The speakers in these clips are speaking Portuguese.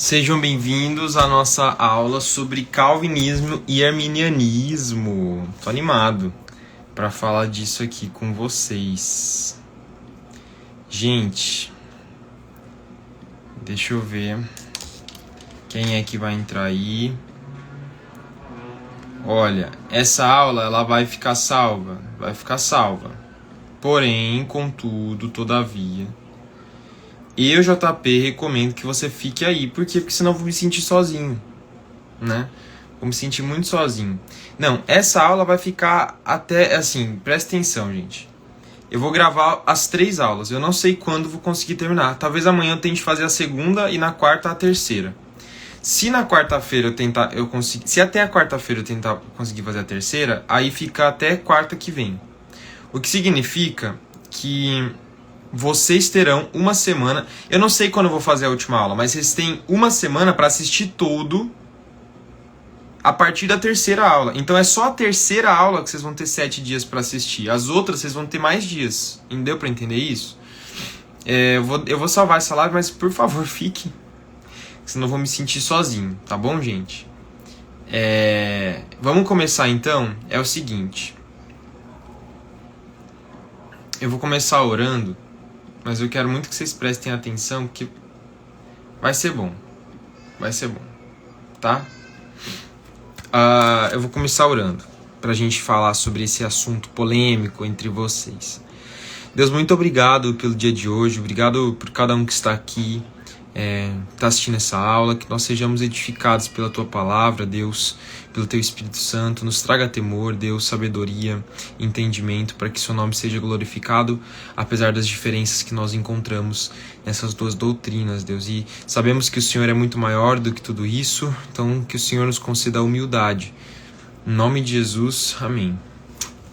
Sejam bem-vindos à nossa aula sobre calvinismo e arminianismo. Tô animado para falar disso aqui com vocês. Gente, deixa eu ver quem é que vai entrar aí. Olha, essa aula ela vai ficar salva. Porém, contudo, todavia, eu, JP, recomendo que você fique aí. Por quê? Porque senão eu vou me sentir sozinho, né? Vou me sentir muito sozinho. Não, essa aula vai ficar até, assim, presta atenção, gente. Eu vou gravar as 3 aulas. Eu não sei quando vou conseguir terminar. Talvez amanhã eu tente fazer a segunda e na quarta a terceira. Se na quarta-feira se até a quarta-feira eu tentar conseguir fazer a terceira, aí fica até quarta que vem. O que significa que vocês terão uma semana. Eu não sei quando eu vou fazer a última aula, mas vocês têm uma semana para assistir tudo a partir da terceira aula. Então é só a terceira aula que vocês vão ter 7 dias para assistir. As outras vocês vão ter mais dias. Deu para entender isso? Eu vou salvar essa live, mas por favor fiquem. Senão eu vou me sentir sozinho, tá bom, gente? Vamos começar então. É o seguinte. Eu vou começar orando. Mas eu quero muito que vocês prestem atenção, porque vai ser bom. Vai ser bom, tá? Eu vou começar orando, pra gente falar sobre esse assunto polêmico entre vocês. Deus, muito obrigado pelo dia de hoje. Obrigado por cada um que está aqui, está assistindo essa aula. Que nós sejamos edificados pela Tua Palavra, Deus, pelo Teu Espírito Santo. Nos traga temor, Deus, sabedoria, entendimento, para que Seu nome seja glorificado, apesar das diferenças que nós encontramos nessas duas doutrinas, Deus. E sabemos que o Senhor é muito maior do que tudo isso, então que o Senhor nos conceda a humildade. Em nome de Jesus, amém.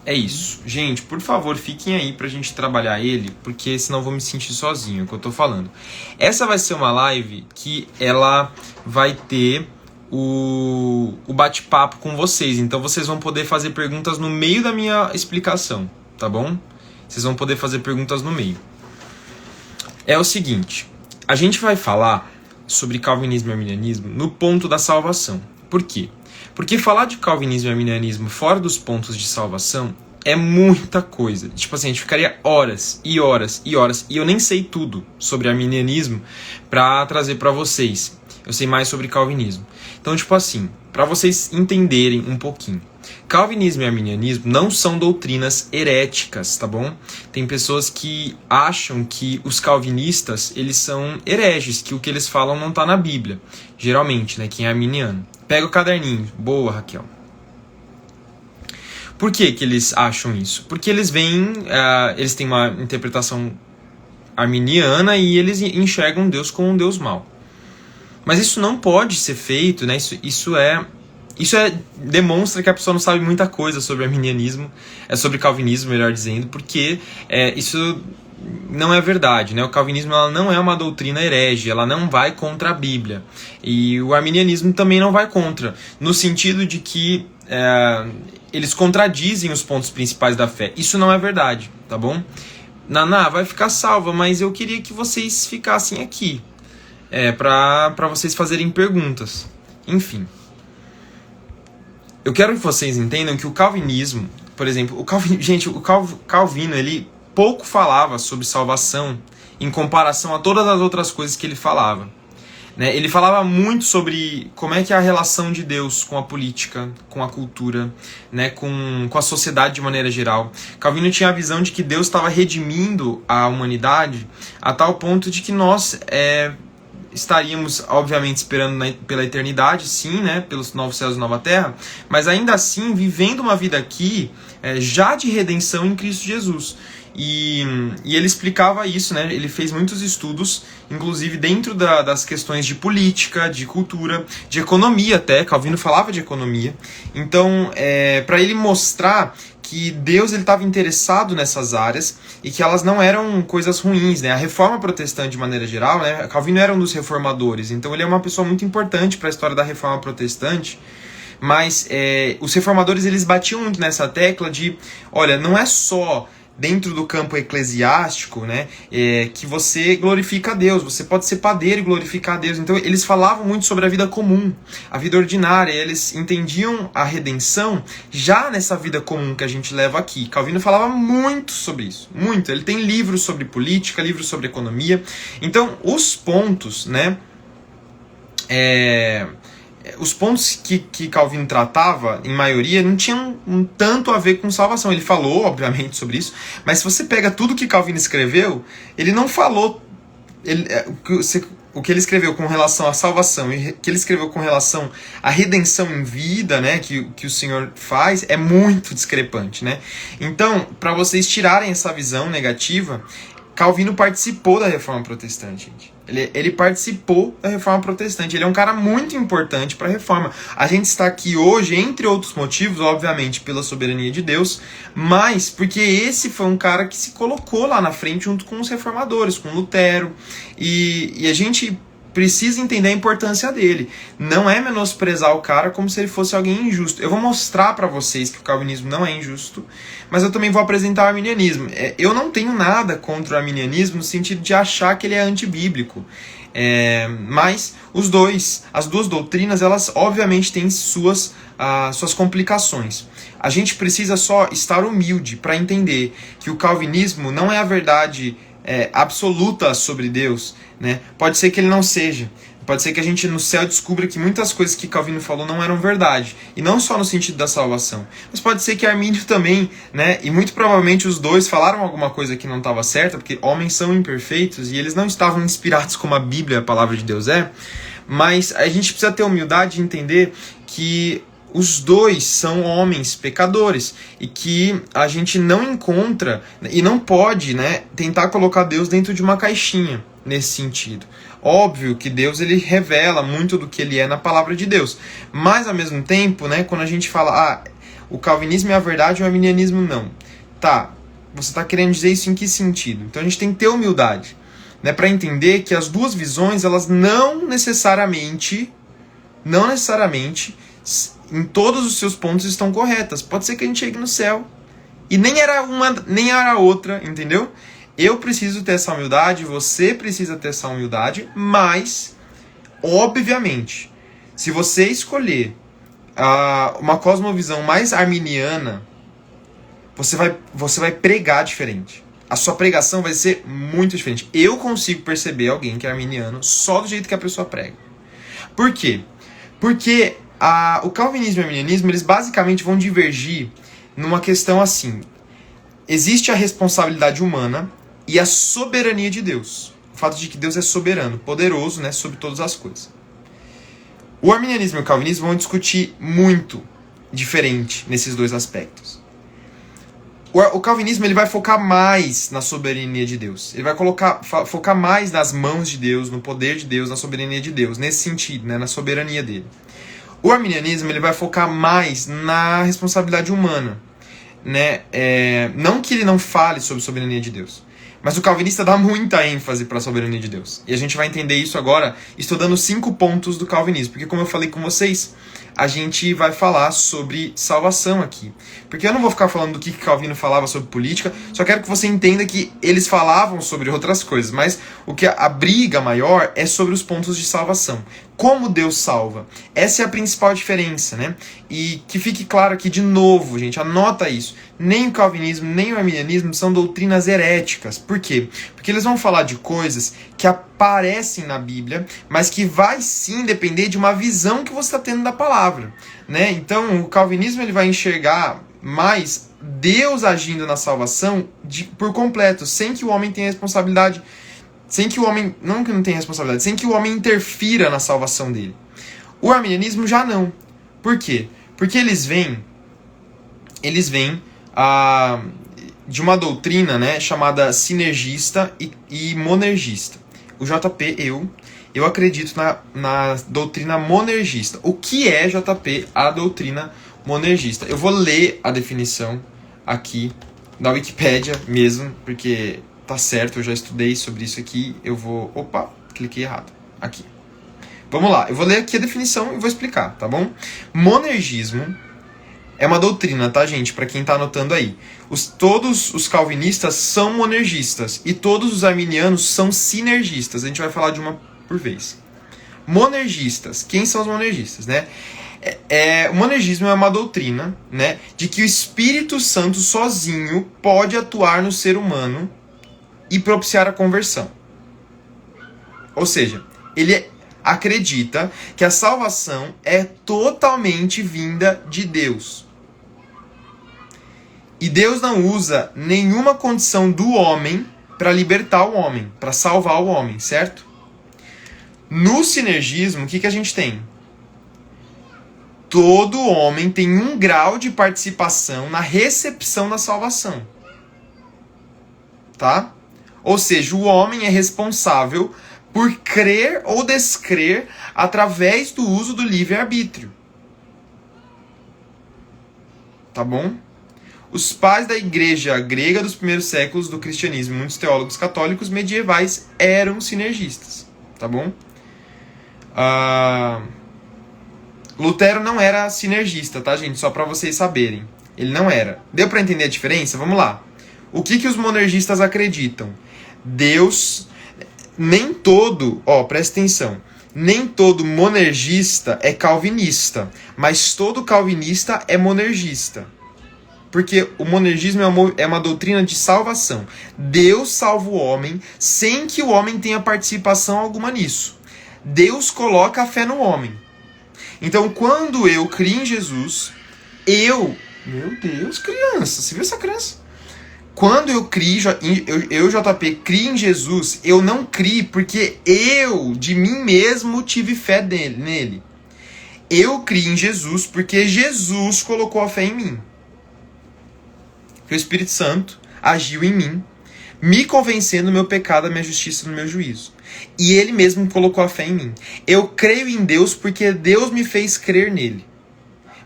É isso. Gente, por favor, fiquem aí pra gente trabalhar ele, porque senão eu vou me sentir sozinho, é o que eu tô falando. Essa vai ser uma live que ela vai ter o bate-papo com vocês. Então vocês vão poder fazer perguntas no meio da minha explicação, tá bom? Vocês vão poder fazer perguntas no meio. É o seguinte, a gente vai falar sobre calvinismo e arminianismo no ponto da salvação. Por quê? Porque falar de calvinismo e arminianismo fora dos pontos de salvação é muita coisa. Tipo assim, a gente ficaria horas e horas e horas, e eu nem sei tudo sobre arminianismo pra trazer pra vocês. Eu sei mais sobre calvinismo. Então, tipo assim, pra vocês entenderem um pouquinho. Calvinismo e arminianismo não são doutrinas heréticas, tá bom? Tem pessoas que acham que os calvinistas, eles são hereges, que o que eles falam não tá na Bíblia. Geralmente, né, quem é arminiano. Pega o caderninho. Boa, Raquel. Por que eles acham isso? Porque eles veem, eles têm uma interpretação arminiana e eles enxergam Deus como um Deus mau. Mas isso não pode ser feito, né? Isso demonstra que a pessoa não sabe muita coisa sobre arminianismo, sobre calvinismo, melhor dizendo, porque isso não é verdade, né? O calvinismo ela não é uma doutrina herege, ela não vai contra a Bíblia. E o arminianismo também não vai contra, no sentido de que eles contradizem os pontos principais da fé. Isso não é verdade, tá bom? Naná, vai ficar salva, mas eu queria que vocês ficassem aqui, para vocês fazerem perguntas. Enfim. Eu quero que vocês entendam que o calvinismo, por exemplo, o Calvino, ele pouco falava sobre salvação em comparação a todas as outras coisas que ele falava. Né? Ele falava muito sobre como é que é a relação de Deus com a política, com a cultura, né? com a sociedade de maneira geral. Calvino tinha a visão de que Deus estava redimindo a humanidade a tal ponto de que nós estaríamos, obviamente, esperando pela eternidade, sim, né, pelos novos céus e nova terra, mas ainda assim vivendo uma vida aqui já de redenção em Cristo Jesus. E ele explicava isso, né? Ele fez muitos estudos, inclusive dentro das questões de política, de cultura, de economia até. Calvino falava de economia. Então, para ele mostrar que Deus estava interessado nessas áreas e que elas não eram coisas ruins, né? A reforma protestante, de maneira geral, né? Calvino era um dos reformadores, então ele é uma pessoa muito importante para a história da reforma protestante. Mas os reformadores eles batiam muito nessa tecla de, olha, não é só dentro do campo eclesiástico, né, que você glorifica a Deus, você pode ser padeiro e glorificar a Deus. Então eles falavam muito sobre a vida comum, a vida ordinária, eles entendiam a redenção já nessa vida comum que a gente leva aqui. Calvino falava muito sobre isso, muito. Ele tem livros sobre política, livros sobre economia. Então os pontos, né, os pontos que Calvino tratava, em maioria, não tinham tanto a ver com salvação. Ele falou, obviamente, sobre isso, mas se você pega tudo que Calvino escreveu, ele não falou o que ele escreveu com relação à salvação e o que ele escreveu com relação à redenção em vida, né, que o Senhor faz, é muito discrepante, né? Então, para vocês tirarem essa visão negativa, Calvino participou da Reforma Protestante, gente. Ele participou da Reforma Protestante. Ele é um cara muito importante para a Reforma. A gente está aqui hoje, entre outros motivos, obviamente, pela soberania de Deus, mas porque esse foi um cara que se colocou lá na frente junto com os reformadores, com Lutero. E a gente precisa entender a importância dele. Não é menosprezar o cara como se ele fosse alguém injusto. Eu vou mostrar para vocês que o calvinismo não é injusto, mas eu também vou apresentar o arminianismo. Eu não tenho nada contra o arminianismo no sentido de achar que ele é antibíblico. Mas as duas doutrinas, elas obviamente têm suas complicações. A gente precisa só estar humilde para entender que o calvinismo não é a verdade absoluta sobre Deus, né? Pode ser que ele não seja. Pode ser que a gente no céu descubra que muitas coisas que Calvino falou não eram verdade. E não só no sentido da salvação. Mas pode ser que Armínio também, né? E muito provavelmente os dois falaram alguma coisa que não estava certa, porque homens são imperfeitos e eles não estavam inspirados como a Bíblia, a palavra de Deus é. Mas a gente precisa ter humildade de entender que os dois são homens pecadores e que a gente não encontra e não pode, né, tentar colocar Deus dentro de uma caixinha nesse sentido. Óbvio que Deus ele revela muito do que ele é na palavra de Deus, mas ao mesmo tempo, né, quando a gente fala o calvinismo é a verdade e o arminianismo não. Tá, você está querendo dizer isso em que sentido? Então a gente tem que ter humildade, né, para entender que as duas visões elas não necessariamente em todos os seus pontos estão corretas. Pode ser que a gente chegue no céu e nem era uma, nem era outra, entendeu? Eu preciso ter essa humildade, você precisa ter essa humildade, mas, obviamente, se você escolher uma cosmovisão mais arminiana, você vai pregar diferente. A sua pregação vai ser muito diferente. Eu consigo perceber alguém que é arminiano só do jeito que a pessoa prega. Por quê? Porque o calvinismo e o arminianismo, eles basicamente vão divergir numa questão assim. Existe a responsabilidade humana e a soberania de Deus. O fato de que Deus é soberano, poderoso, né, sobre todas as coisas. O arminianismo e o calvinismo vão discutir muito diferente nesses dois aspectos. O calvinismo ele vai focar mais na soberania de Deus. Ele vai focar mais nas mãos de Deus, no poder de Deus, na soberania de Deus, nesse sentido, né, na soberania dele. O arminianismo ele vai focar mais na responsabilidade humana, né? Não que ele não fale sobre a soberania de Deus, mas o calvinista dá muita ênfase para a soberania de Deus. E a gente vai entender isso agora estudando 5 pontos do calvinismo, porque como eu falei com vocês, a gente vai falar sobre salvação aqui. Porque eu não vou ficar falando do que Calvino falava sobre política, só quero que você entenda que eles falavam sobre outras coisas, mas o que a briga maior é sobre os pontos de salvação. Como Deus salva. Essa é a principal diferença, né? E que fique claro aqui de novo, gente, anota isso. Nem o calvinismo, nem o arminianismo são doutrinas heréticas. Por quê? Porque eles vão falar de coisas que aparecem na Bíblia, mas que vai sim depender de uma visão que você está tendo da palavra, né? Então, o calvinismo ele vai enxergar mais Deus agindo na salvação por completo, sem que o homem tenha responsabilidade, sem que o homem, não que não tenha responsabilidade, sem que o homem interfira na salvação dele. O arminianismo já não. Por quê? Porque eles vêm de uma doutrina, né, chamada sinergista e monergista. O JP, eu acredito na doutrina monergista. O que é, JP, a doutrina monergista? Eu vou ler a definição aqui da Wikipédia mesmo, porque tá certo, eu já estudei sobre isso aqui. Eu vou... Opa, cliquei errado. Aqui. Vamos lá, eu vou ler aqui a definição e vou explicar, tá bom? Monergismo É uma doutrina, tá, gente? Para quem tá anotando aí. Todos os calvinistas são monergistas e todos os arminianos são sinergistas. A gente vai falar de uma por vez. Monergistas. Quem são os monergistas, né? O monergismo é uma doutrina, né, de que o Espírito Santo sozinho pode atuar no ser humano e propiciar a conversão. Ou seja, ele acredita que a salvação é totalmente vinda de Deus. E Deus não usa nenhuma condição do homem para libertar o homem, para salvar o homem, certo? No sinergismo, o que a gente tem? Todo homem tem um grau de participação na recepção da salvação. Tá? Ou seja, o homem é responsável por crer ou descrer através do uso do livre-arbítrio. Tá bom? Os pais da igreja grega dos primeiros séculos do cristianismo, muitos teólogos católicos medievais eram sinergistas. Tá bom? Lutero não era sinergista, tá, gente? Só para vocês saberem. Ele não era. Deu para entender a diferença? Vamos lá. O que os monergistas acreditam? Deus, nem todo, presta atenção, nem todo monergista é calvinista, mas todo calvinista é monergista. Porque o monergismo é uma doutrina de salvação. Deus salva o homem sem que o homem tenha participação alguma nisso. Deus coloca a fé no homem. Então, quando eu crio em Jesus, meu Deus, criança, você viu essa criança? Quando eu crio, JP, crio em Jesus, eu não crio porque eu, de mim mesmo, tive fé nele. Eu crio em Jesus porque Jesus colocou a fé em mim. O Espírito Santo agiu em mim, me convencendo do meu pecado, da minha justiça e do meu juízo. E ele mesmo colocou a fé em mim. Eu creio em Deus porque Deus me fez crer nele.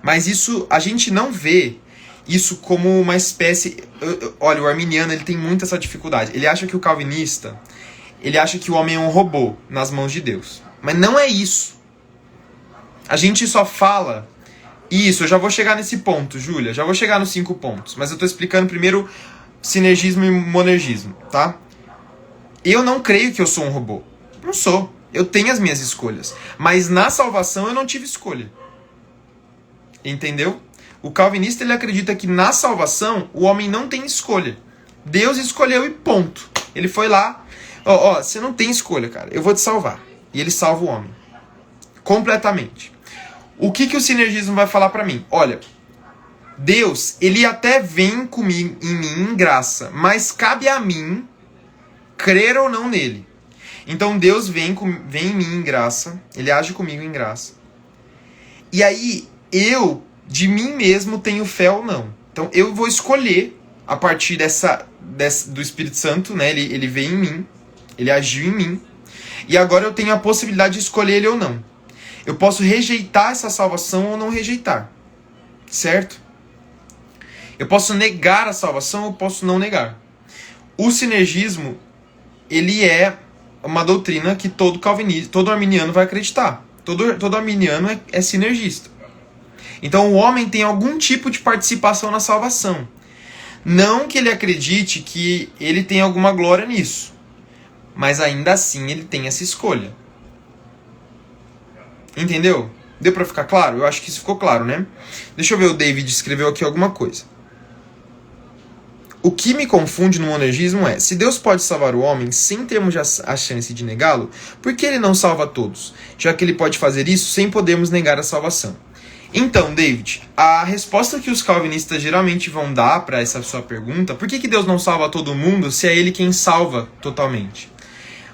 Mas isso, a gente não vê isso como uma espécie... Olha, o arminiano ele tem muita essa dificuldade. Ele acha que o calvinista, ele acha que o homem é um robô nas mãos de Deus. Mas não é isso. A gente só fala... Isso, eu já vou chegar nesse ponto, Júlia. Já vou chegar nos 5 pontos. Mas eu estou explicando primeiro sinergismo e monergismo, tá? Eu não creio que eu sou um robô. Não sou. Eu tenho as minhas escolhas. Mas na salvação eu não tive escolha. Entendeu? O calvinista ele acredita que na salvação o homem não tem escolha. Deus escolheu e ponto. Ele foi lá. Você não tem escolha, cara. Eu vou te salvar. E ele salva o homem. Completamente. O que o sinergismo vai falar pra mim? Olha, Deus, ele até vem comigo, em mim em graça, mas cabe a mim crer ou não nele. Então Deus vem em mim em graça, ele age comigo em graça. E aí eu, de mim mesmo, tenho fé ou não. Então eu vou escolher a partir do Espírito Santo, né? Ele veio em mim, ele agiu em mim. E agora eu tenho a possibilidade de escolher ele ou não. Eu posso rejeitar essa salvação ou não rejeitar. Certo? Eu posso negar a salvação ou posso não negar. O sinergismo, ele é uma doutrina que todo arminiano vai acreditar. Todo arminiano é sinergista. Então o homem tem algum tipo de participação na salvação. Não que ele acredite que ele tem alguma glória nisso. Mas ainda assim ele tem essa escolha. Entendeu? Deu pra ficar claro? Eu acho que isso ficou claro, né? Deixa eu ver, o David escreveu aqui alguma coisa. O que me confunde no monergismo é, se Deus pode salvar o homem sem termos a chance de negá-lo, por que ele não salva todos? Já que ele pode fazer isso sem podermos negar a salvação. Então, David, a resposta que os calvinistas geralmente vão dar para essa sua pergunta, por que Deus não salva todo mundo se é ele quem salva totalmente?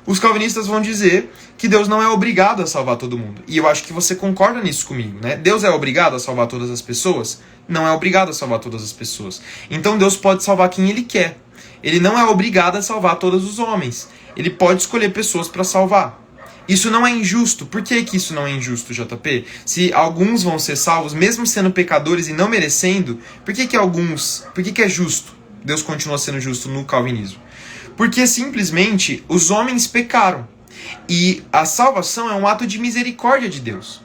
Os calvinistas vão dizer que Deus não é obrigado a salvar todo mundo. E eu acho que você concorda nisso comigo, né? Deus é obrigado a salvar todas as pessoas? Não é obrigado a salvar todas as pessoas. Então Deus pode salvar quem ele quer. Ele não é obrigado a salvar todos os homens. Ele pode escolher pessoas para salvar. Isso não é injusto. Por que isso não é injusto, JP? Se alguns vão ser salvos, mesmo sendo pecadores e não merecendo, por que é justo? Deus continua sendo justo no calvinismo. Porque simplesmente os homens pecaram. E a salvação é um ato de misericórdia de Deus.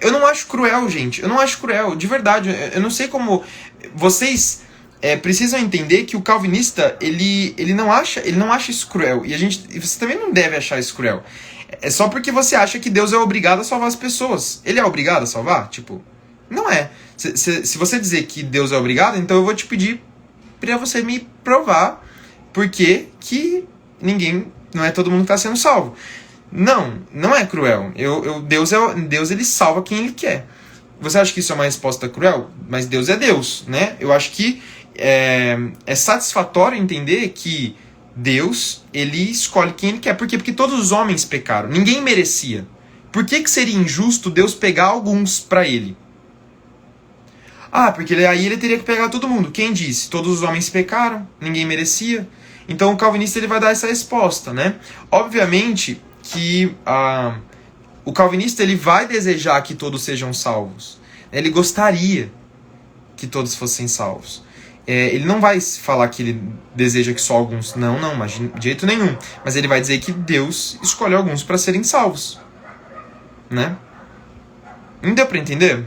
Eu não acho cruel, gente. Eu não acho cruel, de verdade. Eu não sei como... Vocês precisam entender que o calvinista, ele não acha isso cruel. E você também não deve achar isso cruel. É só porque você acha que Deus é obrigado a salvar as pessoas. Ele é obrigado a salvar? Tipo, não é. Se você dizer que Deus é obrigado, então eu vou te pedir para você me provar porque que não é todo mundo que está sendo salvo. Não é cruel. Deus ele salva quem ele quer. Você acha que isso é uma resposta cruel? Mas Deus é Deus, né? Eu acho que é satisfatório entender que Deus, ele escolhe quem ele quer. Por quê? Porque todos os homens pecaram. Ninguém merecia. Por que seria injusto Deus pegar alguns para ele? Porque aí ele teria que pegar todo mundo. Quem disse? Todos os homens pecaram, ninguém merecia. Então o calvinista ele vai dar essa resposta, né? Obviamente que o calvinista ele vai desejar que todos sejam salvos. Ele gostaria que todos fossem salvos. Ele não vai falar que ele deseja que só alguns... Não, mas de jeito nenhum. Mas ele vai dizer que Deus escolhe alguns para serem salvos. Né? Não deu para entender?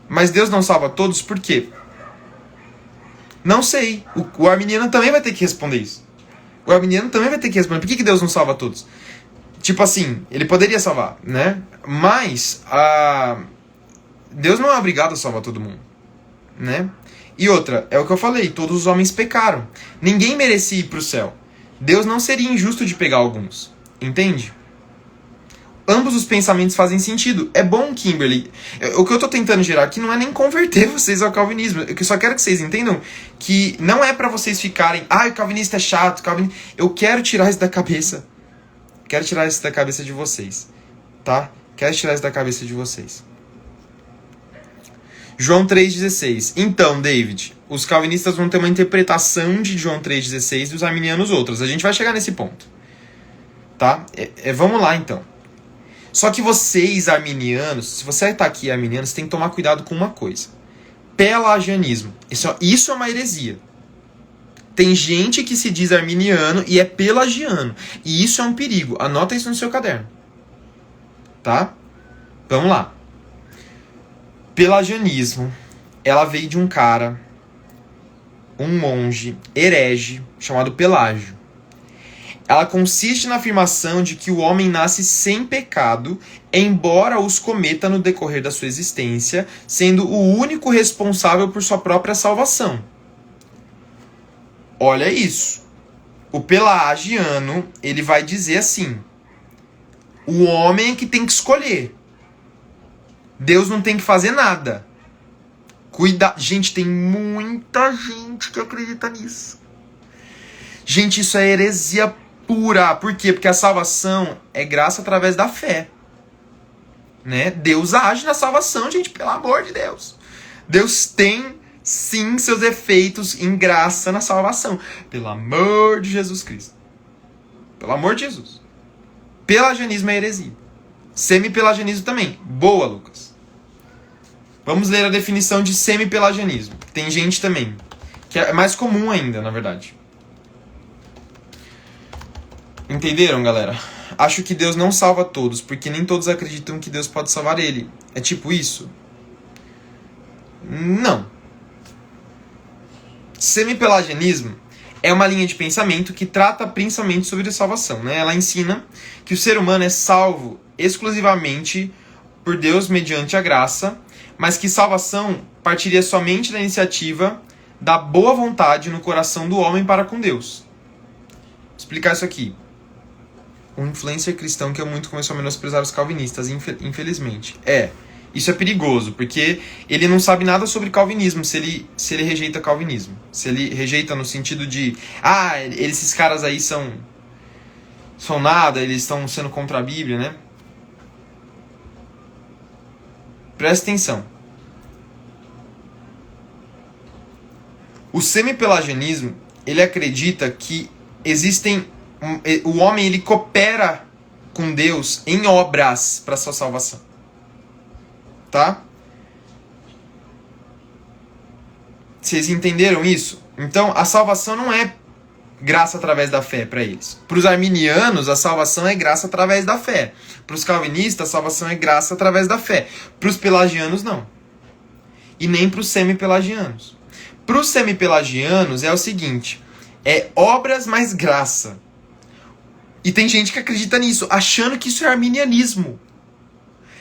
Mas Deus não salva todos por quê? Não sei. O arminiano também vai ter que responder isso. O arminiano também vai ter que responder. Por que Deus não salva todos? Tipo assim, ele poderia salvar, né? Mas Deus não é obrigado a salvar todo mundo, né? E outra, é o que eu falei, todos os homens pecaram. Ninguém merecia ir para o céu. Deus não seria injusto de pegar alguns, entende? Ambos os pensamentos fazem sentido. É bom, Kimberly. O que eu tô tentando gerar aqui não é nem converter vocês ao calvinismo. Eu só quero que vocês entendam que não é pra vocês ficarem... o calvinista é chato, Eu quero tirar isso da cabeça. Quero tirar isso da cabeça de vocês. Tá? Quero tirar isso da cabeça de vocês. João 3,16. Então, David, os calvinistas vão ter uma interpretação de João 3,16 e os arminianos outras. A gente vai chegar nesse ponto. Tá? Vamos lá, então. Só que vocês, arminianos, se você está aqui arminiano, você tem que tomar cuidado com uma coisa. Pelagianismo. Isso é uma heresia. Tem gente que se diz arminiano e é pelagiano. E isso é um perigo. Anota isso no seu caderno. Tá? Vamos lá. Pelagianismo. Ela veio de um cara, um monge, herege, chamado Pelágio. Ela consiste na afirmação de que o homem nasce sem pecado, embora os cometa no decorrer da sua existência, sendo o único responsável por sua própria salvação. Olha isso. O pelagiano, ele vai dizer assim: o homem é que tem que escolher. Deus não tem que fazer nada. Gente, tem muita gente que acredita nisso. Gente, isso é heresia pura. Por quê? Porque a salvação é graça através da fé. Né? Deus age na salvação, gente, pelo amor de Deus. Deus tem, sim, seus efeitos em graça na salvação. Pelo amor de Jesus Cristo. Pelo amor de Jesus. Pelagianismo é heresia. Semi-pelagianismo também. Boa, Lucas. Vamos ler a definição de semi-pelagianismo. Tem gente também, que é mais comum ainda, na verdade. Entenderam, galera? Acho que Deus não salva todos, porque nem todos acreditam que Deus pode salvar ele. É tipo isso? Não. Semi-pelagianismo é uma linha de pensamento que trata principalmente sobre a salvação, né? Ela ensina que o ser humano é salvo exclusivamente por Deus mediante a graça, mas que salvação partiria somente da iniciativa da boa vontade no coração do homem para com Deus. Vou explicar isso aqui. Um influencer cristão que muito começou a menosprezar os calvinistas, infelizmente. Isso é perigoso, porque ele não sabe nada sobre calvinismo se ele rejeita calvinismo. Se ele rejeita no sentido de, esses caras aí são nada, eles estão sendo contra a Bíblia, né? Presta atenção. O semi-pelagianismo, ele acredita que o homem ele coopera com Deus em obras para sua salvação. Tá? Vocês entenderam isso? Então, a salvação não é graça através da fé para eles. Para os arminianos, a salvação é graça através da fé. Para os calvinistas, a salvação é graça através da fé. Para os pelagianos, não. E nem para os semi-pelagianos. Para os semi-pelagianos é o seguinte, é obras mais graça. E tem gente que acredita nisso, achando que isso é arminianismo.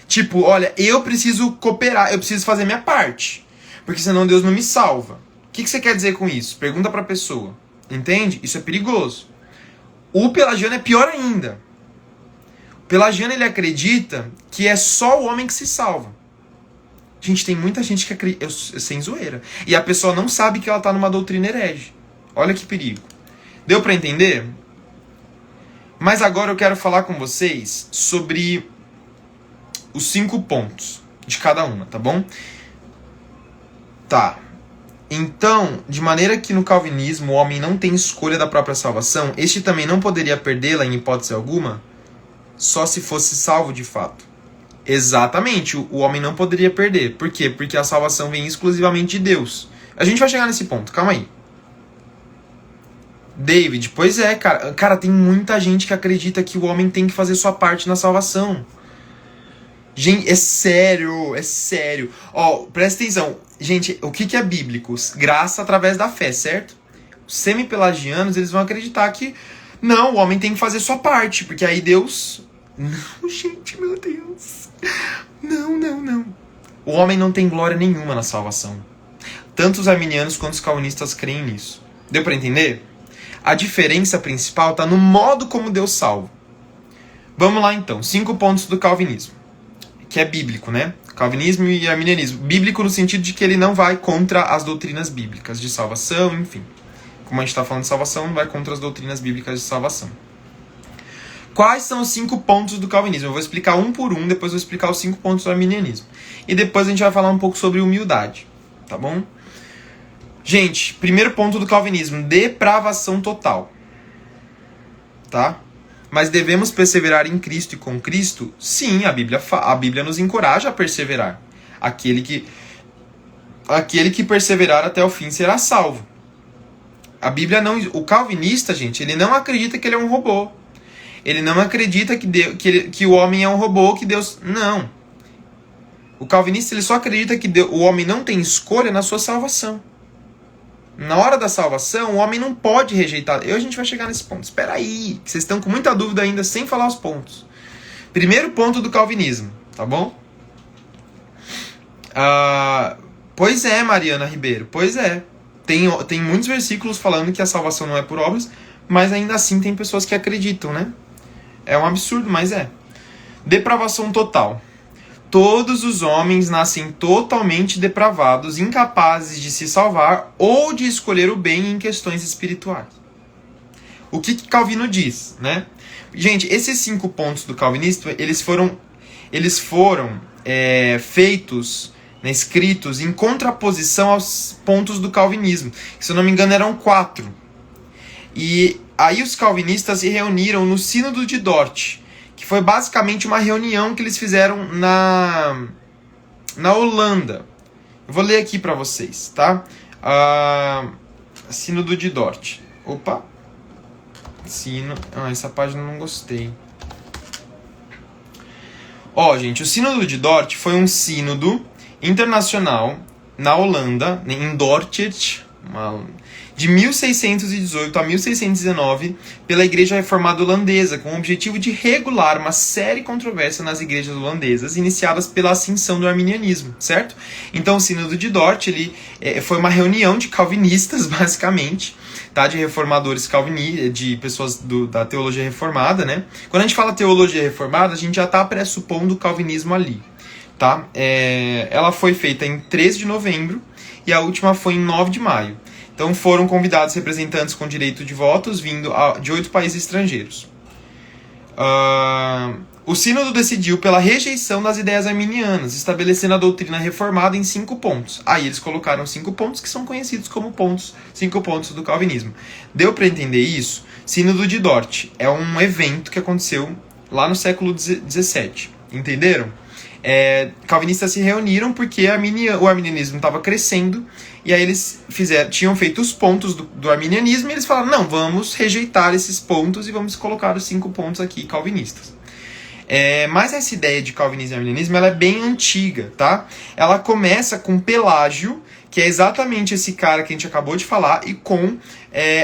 Tipo, olha, eu preciso cooperar, eu preciso fazer minha parte, porque senão Deus não me salva. O que você quer dizer com isso? Pergunta para a pessoa. Entende? Isso é perigoso. O pelagiano é pior ainda. O pelagiano, ele acredita que é só o homem que se salva. Gente, tem muita gente que acredita, sem zoeira. E a pessoa não sabe que ela está numa doutrina herege. Olha que perigo. Deu para entender? Mas agora eu quero falar com vocês sobre os 5 pontos de cada uma, tá bom? Tá. Então, de maneira que no calvinismo o homem não tem escolha da própria salvação, este também não poderia perdê-la em hipótese alguma, só se fosse salvo de fato. Exatamente, o homem não poderia perder. Por quê? Porque a salvação vem exclusivamente de Deus. A gente vai chegar nesse ponto, calma aí. David, pois é, cara. Cara, tem muita gente que acredita que o homem tem que fazer sua parte na salvação. Gente, é sério, é sério. Ó, presta atenção. Gente, o que é bíblico? Graça através da fé, certo? Os semi-pelagianos, eles vão acreditar que não, o homem tem que fazer sua parte, porque aí Deus... Não, gente, meu Deus. Não. O homem não tem glória nenhuma na salvação. Tanto os arminianos quanto os calvinistas creem nisso. Deu pra entender? A diferença principal está no modo como Deus salva. Vamos lá então, 5 pontos do calvinismo. Que é bíblico, né? Calvinismo e arminianismo. Bíblico no sentido de que ele não vai contra as doutrinas bíblicas de salvação, enfim. Como a gente está falando de salvação, não vai contra as doutrinas bíblicas de salvação. Quais são os 5 pontos do calvinismo? Eu vou explicar um por um, depois eu vou explicar os 5 pontos do arminianismo. E depois a gente vai falar um pouco sobre humildade, tá bom? Gente, primeiro ponto do calvinismo, depravação total. Tá? Mas devemos perseverar em Cristo e com Cristo? Sim, a Bíblia nos encoraja a perseverar. Aquele que perseverar até o fim será salvo. A Bíblia não... O calvinista, gente, ele não acredita que ele é um robô. Ele não acredita que o homem é um robô, que Deus... Não. O calvinista, ele só acredita que o homem não tem escolha na sua salvação. Na hora da salvação, o homem não pode rejeitar. A gente vai chegar nesse ponto. Espera aí, que vocês estão com muita dúvida ainda, sem falar os pontos. Primeiro ponto do calvinismo, tá bom? Pois é, Mariana Ribeiro, pois é. Tem muitos versículos falando que a salvação não é por obras, mas ainda assim tem pessoas que acreditam, né? É um absurdo, mas é. Depravação total. Todos os homens nascem totalmente depravados, incapazes de se salvar ou de escolher o bem em questões espirituais. O que Calvino diz, né? Gente, esses 5 pontos do calvinismo, eles foram feitos, né, escritos em contraposição aos pontos do calvinismo. Se eu não me engano, eram 4. E aí os calvinistas se reuniram no Sínodo de Dort, que foi basicamente uma reunião que eles fizeram na Holanda. Eu vou ler aqui para vocês, tá? Sínodo de Dort. Opa! Essa página eu não gostei. Gente, o Sínodo de Dort foi um sínodo internacional na Holanda, em Dordrecht, de 1618 a 1619, pela Igreja Reformada Holandesa, com o objetivo de regular uma séria controvérsia nas igrejas holandesas, iniciadas pela ascensão do arminianismo, certo? Então o Sínodo de Dort foi uma reunião de calvinistas, basicamente, tá? De reformadores calvinistas, de pessoas da teologia reformada, né? Quando a gente fala teologia reformada, a gente já está pressupondo o calvinismo ali, tá? Ela foi feita em 13 de novembro e a última foi em 9 de maio. Então foram convidados representantes com direito de votos vindo de 8 países estrangeiros. O sínodo decidiu pela rejeição das ideias arminianas, estabelecendo a doutrina reformada em 5 pontos. Aí eles colocaram 5 pontos que são conhecidos como 5 pontos do calvinismo. Deu para entender isso? Sínodo de Dort é um evento que aconteceu lá no século XVII. Entenderam? calvinistas se reuniram porque o arminianismo estava crescendo, e aí eles tinham feito os pontos do arminianismo, e eles falaram, não, vamos rejeitar esses pontos e vamos colocar os 5 pontos aqui calvinistas. Mas essa ideia de calvinismo e arminianismo, ela é bem antiga, tá? Ela começa com Pelágio, que é exatamente esse cara que a gente acabou de falar, e com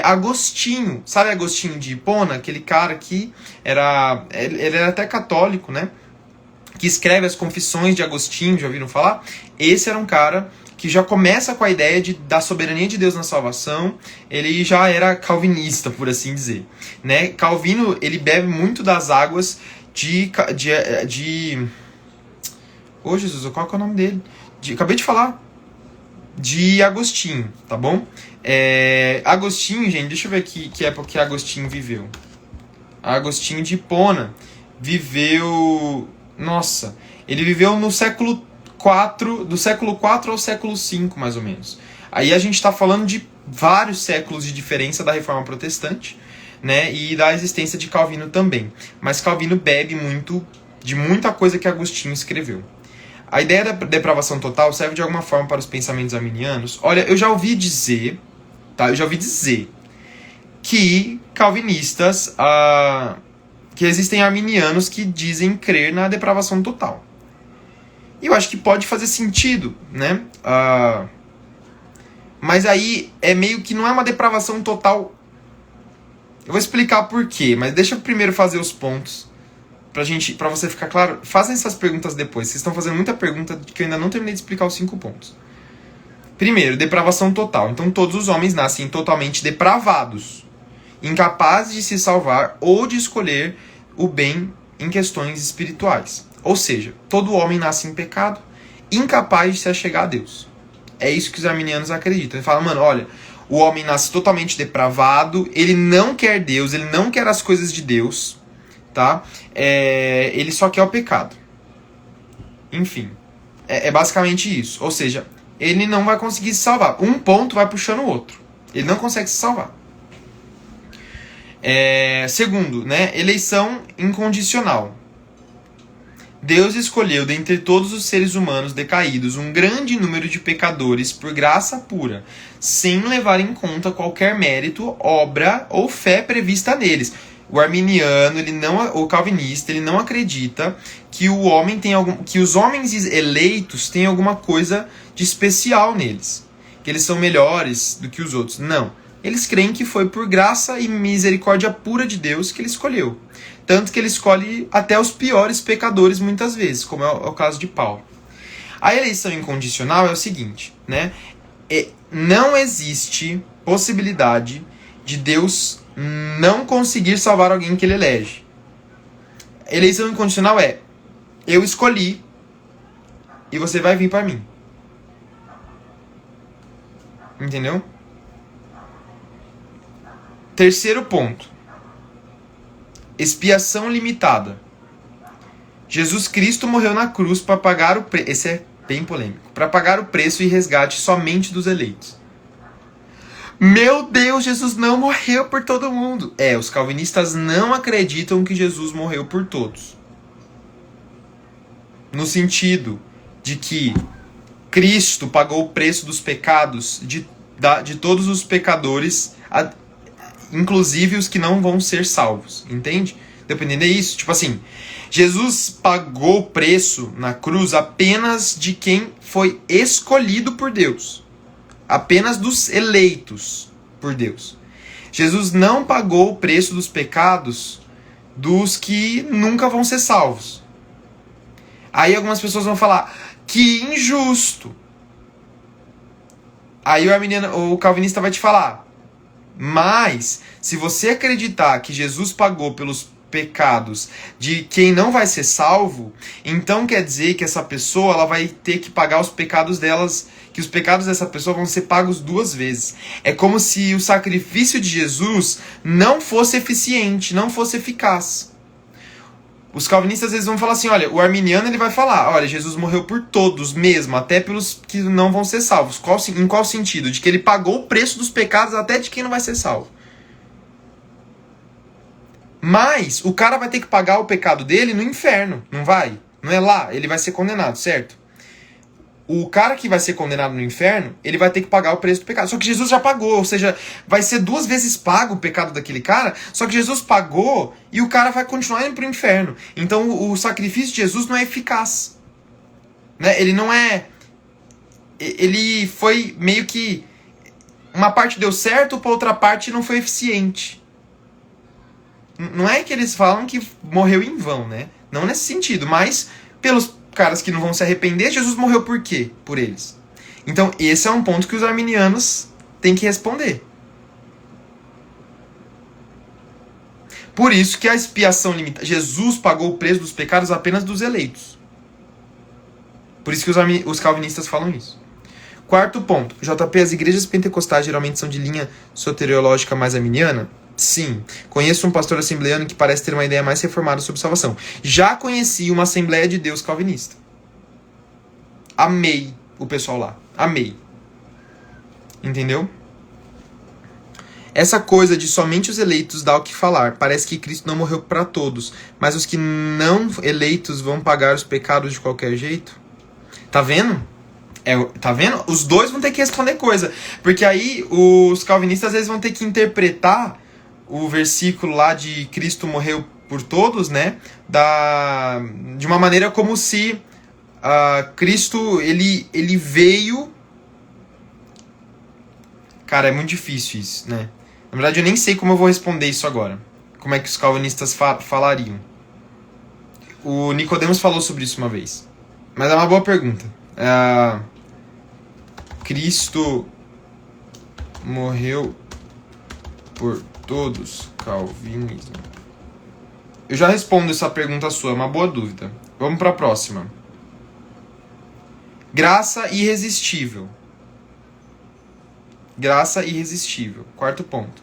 Agostinho. Sabe Agostinho de Hipona? Aquele cara que ele era até católico, né? Que escreve as Confissões de Agostinho, já ouviram falar? Esse era um cara que já começa com a ideia da soberania de Deus na salvação. Ele já era calvinista, por assim dizer, né? Calvino, ele bebe muito das águas Ô Jesus, qual que é o nome dele? Acabei de falar. De Agostinho, tá bom? Agostinho, gente, deixa eu ver aqui que época que Agostinho viveu. Agostinho de Hipona viveu... Nossa, ele viveu no século IV, do século IV ao século V, mais ou menos. Aí a gente está falando de vários séculos de diferença da Reforma Protestante, né, e da existência de Calvino também. Mas Calvino bebe de muita coisa que Agostinho escreveu. A ideia da depravação total serve de alguma forma para os pensamentos arminianos? Olha, eu já ouvi dizer, tá? Que calvinistas, que existem arminianos que dizem crer na depravação total. E eu acho que pode fazer sentido, né? Mas aí meio que não é uma depravação total. Eu vou explicar por quê, mas deixa eu primeiro fazer os pontos. Pra você ficar claro, fazem essas perguntas depois. Vocês estão fazendo muita pergunta que eu ainda não terminei de explicar os 5 pontos. Primeiro, depravação total. Então todos os homens nascem totalmente depravados, incapazes de se salvar ou de escolher o bem em questões espirituais. Ou seja, todo homem nasce em pecado, incapaz de se achegar a Deus. É isso que os arminianos acreditam. Eles falam, mano, olha, o homem nasce totalmente depravado, ele não quer Deus, ele não quer as coisas de Deus, tá? Ele só quer o pecado. Enfim, é basicamente isso. Ou seja, ele não vai conseguir se salvar. Um ponto vai puxando o outro. Ele não consegue se salvar. Segundo, né, eleição incondicional. Deus escolheu dentre todos os seres humanos decaídos um grande número de pecadores por graça pura, sem levar em conta qualquer mérito, obra ou fé prevista neles. O arminiano, o calvinista, ele não acredita que que os homens eleitos têm alguma coisa de especial neles, que eles são melhores do que os outros. Não. Eles creem que foi por graça e misericórdia pura de Deus que ele escolheu. Tanto que ele escolhe até os piores pecadores muitas vezes, como é o caso de Paulo. A eleição incondicional é o seguinte, né? Não existe possibilidade de Deus não conseguir salvar alguém que ele elege. Eleição incondicional eu escolhi e você vai vir para mim. Entendeu? Terceiro ponto. Expiação limitada. Jesus Cristo morreu na cruz para pagar o preço. Esse é bem polêmico. Para pagar o preço e resgate somente dos eleitos. Meu Deus, Jesus não morreu por todo mundo. Os calvinistas não acreditam que Jesus morreu por todos. No sentido de que Cristo pagou o preço dos pecados de todos os pecadores, inclusive os que não vão ser salvos, entende? Dependendo é isso, tipo assim, Jesus pagou o preço na cruz apenas de quem foi escolhido por Deus, apenas dos eleitos por Deus. Jesus não pagou o preço dos pecados dos que nunca vão ser salvos. Aí algumas pessoas vão falar, que injusto. Aí o calvinista vai te falar, mas, se você acreditar que Jesus pagou pelos pecados de quem não vai ser salvo, então quer dizer que essa pessoa ela vai ter que pagar os pecados delas, que os pecados dessa pessoa vão ser pagos 2 vezes. É como se o sacrifício de Jesus não fosse eficiente, não fosse eficaz. Os calvinistas eles vão falar assim, olha, o arminiano ele vai falar, olha, Jesus morreu por todos mesmo, até pelos que não vão ser salvos. Em qual sentido? De que ele pagou o preço dos pecados até de quem não vai ser salvo. Mas o cara vai ter que pagar o pecado dele no inferno, não vai? Não é lá, ele vai ser condenado, certo? O cara que vai ser condenado no inferno, ele vai ter que pagar o preço do pecado. Só que Jesus já pagou, ou seja, vai ser 2 vezes pago o pecado daquele cara, só que Jesus pagou e o cara vai continuar indo pro inferno. Então o sacrifício de Jesus não é eficaz. Né? Ele não é... Ele foi meio que... Uma parte deu certo, pra outra parte não foi eficiente. Não é que eles falam que morreu em vão, né? Não nesse sentido, mas pelos caras que não vão se arrepender, Jesus morreu por quê? Por eles. Então, esse é um ponto que os arminianos têm que responder. Por isso que a expiação limitada... Jesus pagou o preço dos pecados apenas dos eleitos. Por isso que os calvinistas falam isso. Quarto ponto. JP, as igrejas pentecostais geralmente são de linha soteriológica mais arminiana? Sim. Conheço um pastor assembleano que parece ter uma ideia mais reformada sobre salvação. Já conheci uma Assembleia de Deus calvinista. Amei o pessoal lá. Amei. Entendeu? Essa coisa de somente os eleitos dá o que falar. Parece que Cristo não morreu para todos, mas os que não eleitos vão pagar os pecados de qualquer jeito. Tá vendo? Tá vendo? Os dois vão ter que responder coisa. Porque aí os calvinistas às vezes vão ter que interpretar o versículo lá de Cristo morreu por todos, né? De uma maneira como se Cristo ele veio... Cara, é muito difícil isso, né? Na verdade eu nem sei como eu vou responder isso agora. Como é que os calvinistas falariam. O Nicodemos falou sobre isso uma vez. Mas é uma boa pergunta. Cristo morreu por todos, calvinismo. Eu já respondo essa pergunta sua, é uma boa dúvida. Vamos para a próxima. Graça irresistível. Graça irresistível. Quarto ponto.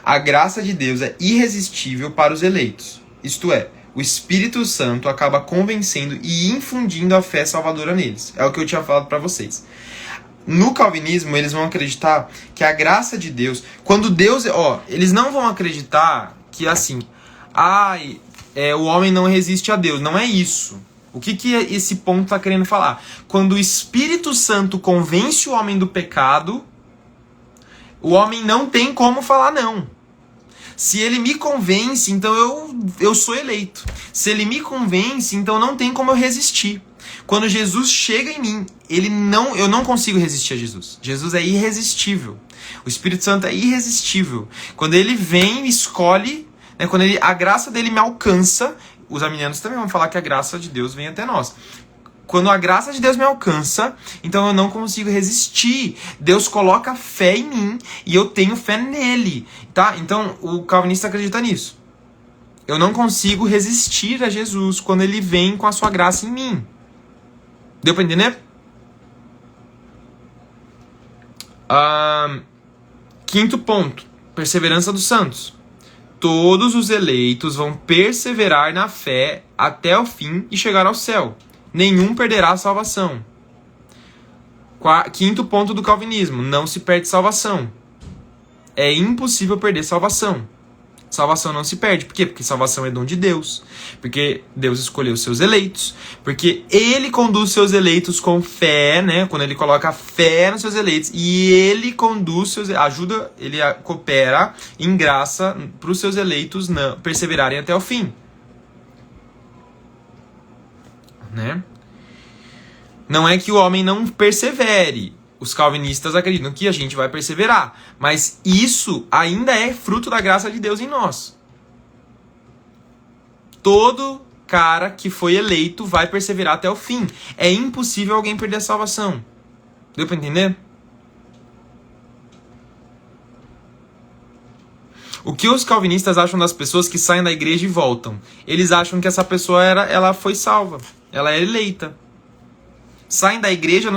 A graça de Deus é irresistível para os eleitos. Isto é, o Espírito Santo acaba convencendo e infundindo a fé salvadora neles. É o que eu tinha falado para vocês. No calvinismo, eles vão acreditar que a graça de Deus... Quando Deus... eles não vão acreditar que assim... o homem não resiste a Deus. Não é isso. O que esse ponto está querendo falar? Quando o Espírito Santo convence o homem do pecado, o homem não tem como falar não. Se ele me convence, então eu sou eleito. Se ele me convence, então não tem como eu resistir. Quando Jesus chega em mim, eu não consigo resistir a Jesus. Jesus é irresistível. O Espírito Santo é irresistível. Quando ele vem e escolhe, né, quando a graça dele me alcança, os arminianos também vão falar que a graça de Deus vem até nós. Quando a graça de Deus me alcança, então eu não consigo resistir. Deus coloca fé em mim e eu tenho fé nele. Tá? Então o calvinista acredita nisso. Eu não consigo resistir a Jesus quando ele vem com a sua graça em mim. Deu pra entender? Quinto ponto. Perseverança dos santos. Todos os eleitos vão perseverar na fé até o fim e chegar ao céu. Nenhum perderá a salvação. Quinto ponto do calvinismo. Não se perde salvação. É impossível perder salvação. Salvação não se perde. Por quê? Porque salvação é dom de Deus. Porque Deus escolheu seus eleitos. Porque Ele conduz seus eleitos com fé, né? Quando Ele coloca fé nos seus eleitos. E Ele conduz seus... Ele coopera em graça para os seus eleitos perseverarem até o fim. Né? Não é que o homem não persevere. Os calvinistas acreditam que a gente vai perseverar. Mas isso ainda é fruto da graça de Deus em nós. Todo cara que foi eleito vai perseverar até o fim. É impossível alguém perder a salvação. Deu para entender? O que os calvinistas acham das pessoas que saem da igreja e voltam? Eles acham que essa pessoa ela foi salva. Ela é eleita. Saem da igreja,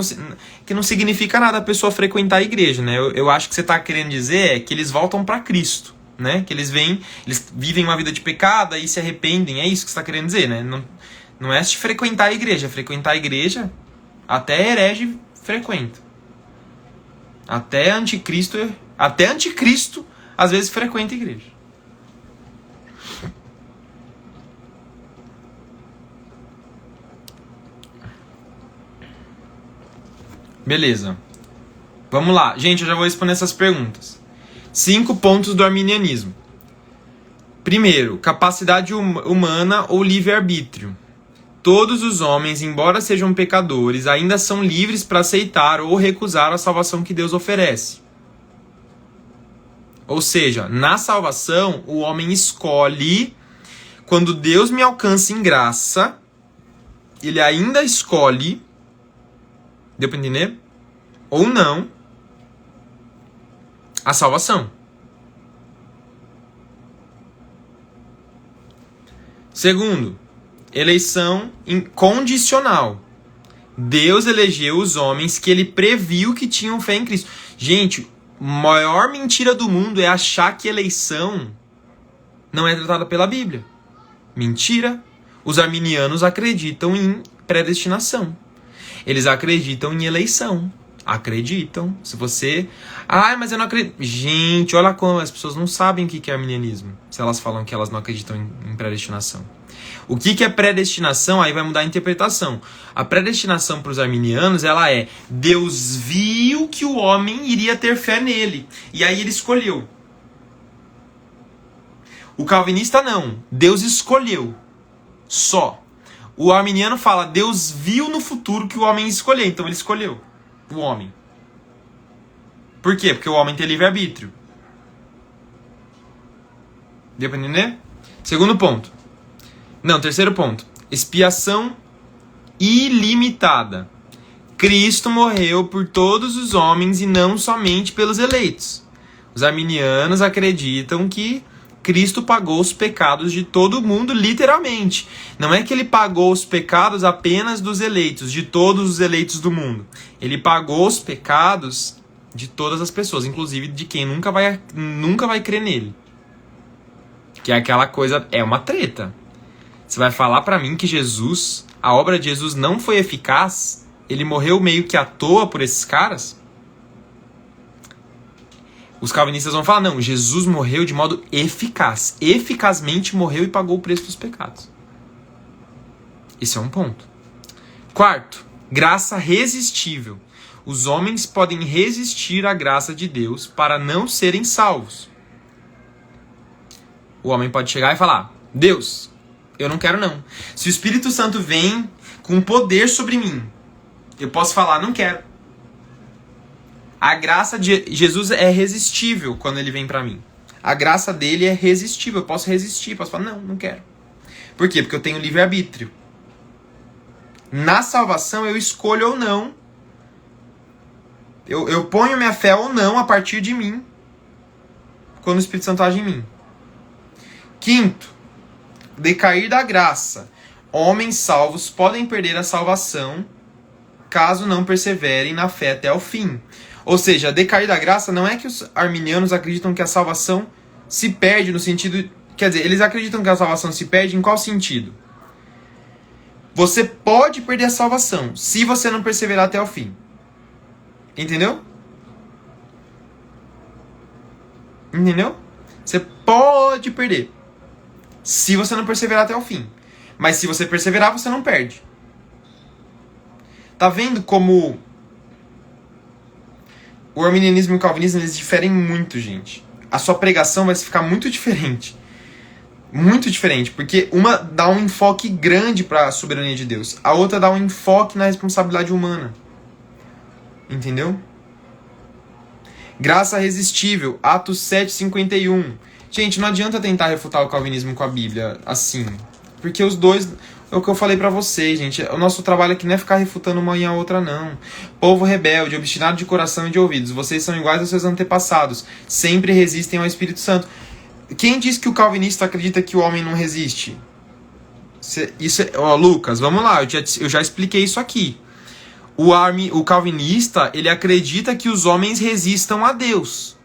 que não significa nada a pessoa frequentar a igreja, né? Eu acho que você está querendo dizer que eles voltam para Cristo, né? Que eles vivem uma vida de pecado e se arrependem, é isso que você está querendo dizer, né? Não é se frequentar a igreja. Frequentar a igreja, até herege frequenta. Até anticristo, às vezes frequenta a igreja. Beleza. Vamos lá. Gente, eu já vou responder essas perguntas. 5 pontos do arminianismo. Primeiro, capacidade humana ou livre-arbítrio. Todos os homens, embora sejam pecadores, ainda são livres para aceitar ou recusar a salvação que Deus oferece. Ou seja, na salvação, o homem escolhe, quando Deus me alcança em graça, ele ainda escolhe, deu para entender? Ou não, a salvação. Segundo, eleição incondicional. Deus elegeu os homens que ele previu que tinham fé em Cristo. Gente, a maior mentira do mundo é achar que eleição não é tratada pela Bíblia. Mentira. Os arminianos acreditam em predestinação. Eles acreditam em eleição. Acreditam. Se você... mas eu não acredito. Gente, olha como as pessoas não sabem o que é arminianismo. Se elas falam que elas não acreditam em predestinação. O que é predestinação? Aí vai mudar a interpretação. A predestinação para os arminianos, ela é: Deus viu que o homem iria ter fé nele. E aí ele escolheu. O calvinista não. Deus escolheu. Só. O arminiano fala: Deus viu no futuro que o homem ia escolher. Então ele escolheu. O homem. Por quê? Porque o homem tem livre-arbítrio. Deu para entender? Segundo ponto. Não, terceiro ponto. Expiação ilimitada. Cristo morreu por todos os homens e não somente pelos eleitos. Os arminianos acreditam que Cristo pagou os pecados de todo mundo, literalmente. Não é que ele pagou os pecados apenas dos eleitos, de todos os eleitos do mundo. Ele pagou os pecados de todas as pessoas, inclusive de quem nunca vai crer nele. Que é aquela coisa, é uma treta. Você vai falar pra mim que Jesus, a obra de Jesus não foi eficaz? Ele morreu meio que à toa por esses caras? Os calvinistas vão falar: não, Jesus morreu de modo eficaz. Eficazmente morreu e pagou o preço dos pecados. Esse é um ponto. Quarto, graça resistível. Os homens podem resistir à graça de Deus para não serem salvos. O homem pode chegar e falar: Deus, eu não quero não. Se o Espírito Santo vem com poder sobre mim, eu posso falar: não quero. A graça de Jesus é resistível quando ele vem pra mim. A graça dele é resistível. Eu posso resistir, posso falar: não quero. Por quê? Porque eu tenho livre-arbítrio. Na salvação eu escolho ou não. Eu ponho minha fé ou não a partir de mim, quando o Espírito Santo age em mim. Quinto, decair da graça. Homens salvos podem perder a salvação caso não perseverem na fé até o fim. Ou seja, decair da graça não é que os arminianos acreditam que a salvação se perde no sentido... Quer dizer, eles acreditam que a salvação se perde em qual sentido? Você pode perder a salvação se você não perseverar até o fim. Entendeu? Entendeu? Você pode perder se você não perseverar até o fim. Mas se você perseverar, você não perde. Tá vendo como o arminianismo e o calvinismo, eles diferem muito, gente. A sua pregação vai ficar muito diferente. Muito diferente. Porque uma dá um enfoque grande para a soberania de Deus. A outra dá um enfoque na responsabilidade humana. Entendeu? Graça resistível. Atos 7:51. Gente, não adianta tentar refutar o calvinismo com a Bíblia assim. Porque os dois... É o que eu falei pra vocês, gente. O nosso trabalho aqui não é ficar refutando uma e a outra, não. Povo rebelde, obstinado de coração e de ouvidos. Vocês são iguais aos seus antepassados. Sempre resistem ao Espírito Santo. Quem diz que o calvinista acredita que o homem não resiste? Lucas, vamos lá. Eu já expliquei isso aqui. O calvinista, ele acredita que os homens resistam a Deus.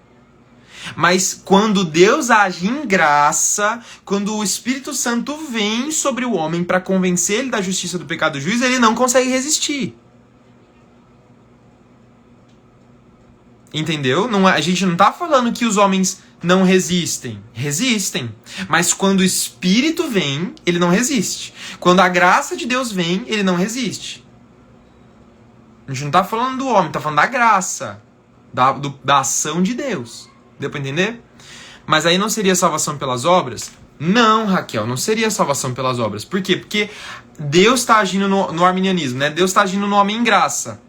Mas quando Deus age em graça, quando o Espírito Santo vem sobre o homem para convencer ele da justiça, do pecado e do juízo, ele não consegue resistir. Entendeu? A gente não está falando que os homens não resistem. Resistem. Mas quando o Espírito vem, ele não resiste. Quando a graça de Deus vem, ele não resiste. A gente não tá falando do homem, tá falando da graça, da ação de Deus. Deu pra entender? Mas aí não seria salvação pelas obras? Não, Raquel, não seria salvação pelas obras. Por quê? Porque Deus está agindo no arminianismo, né? Deus está agindo no homem em graça.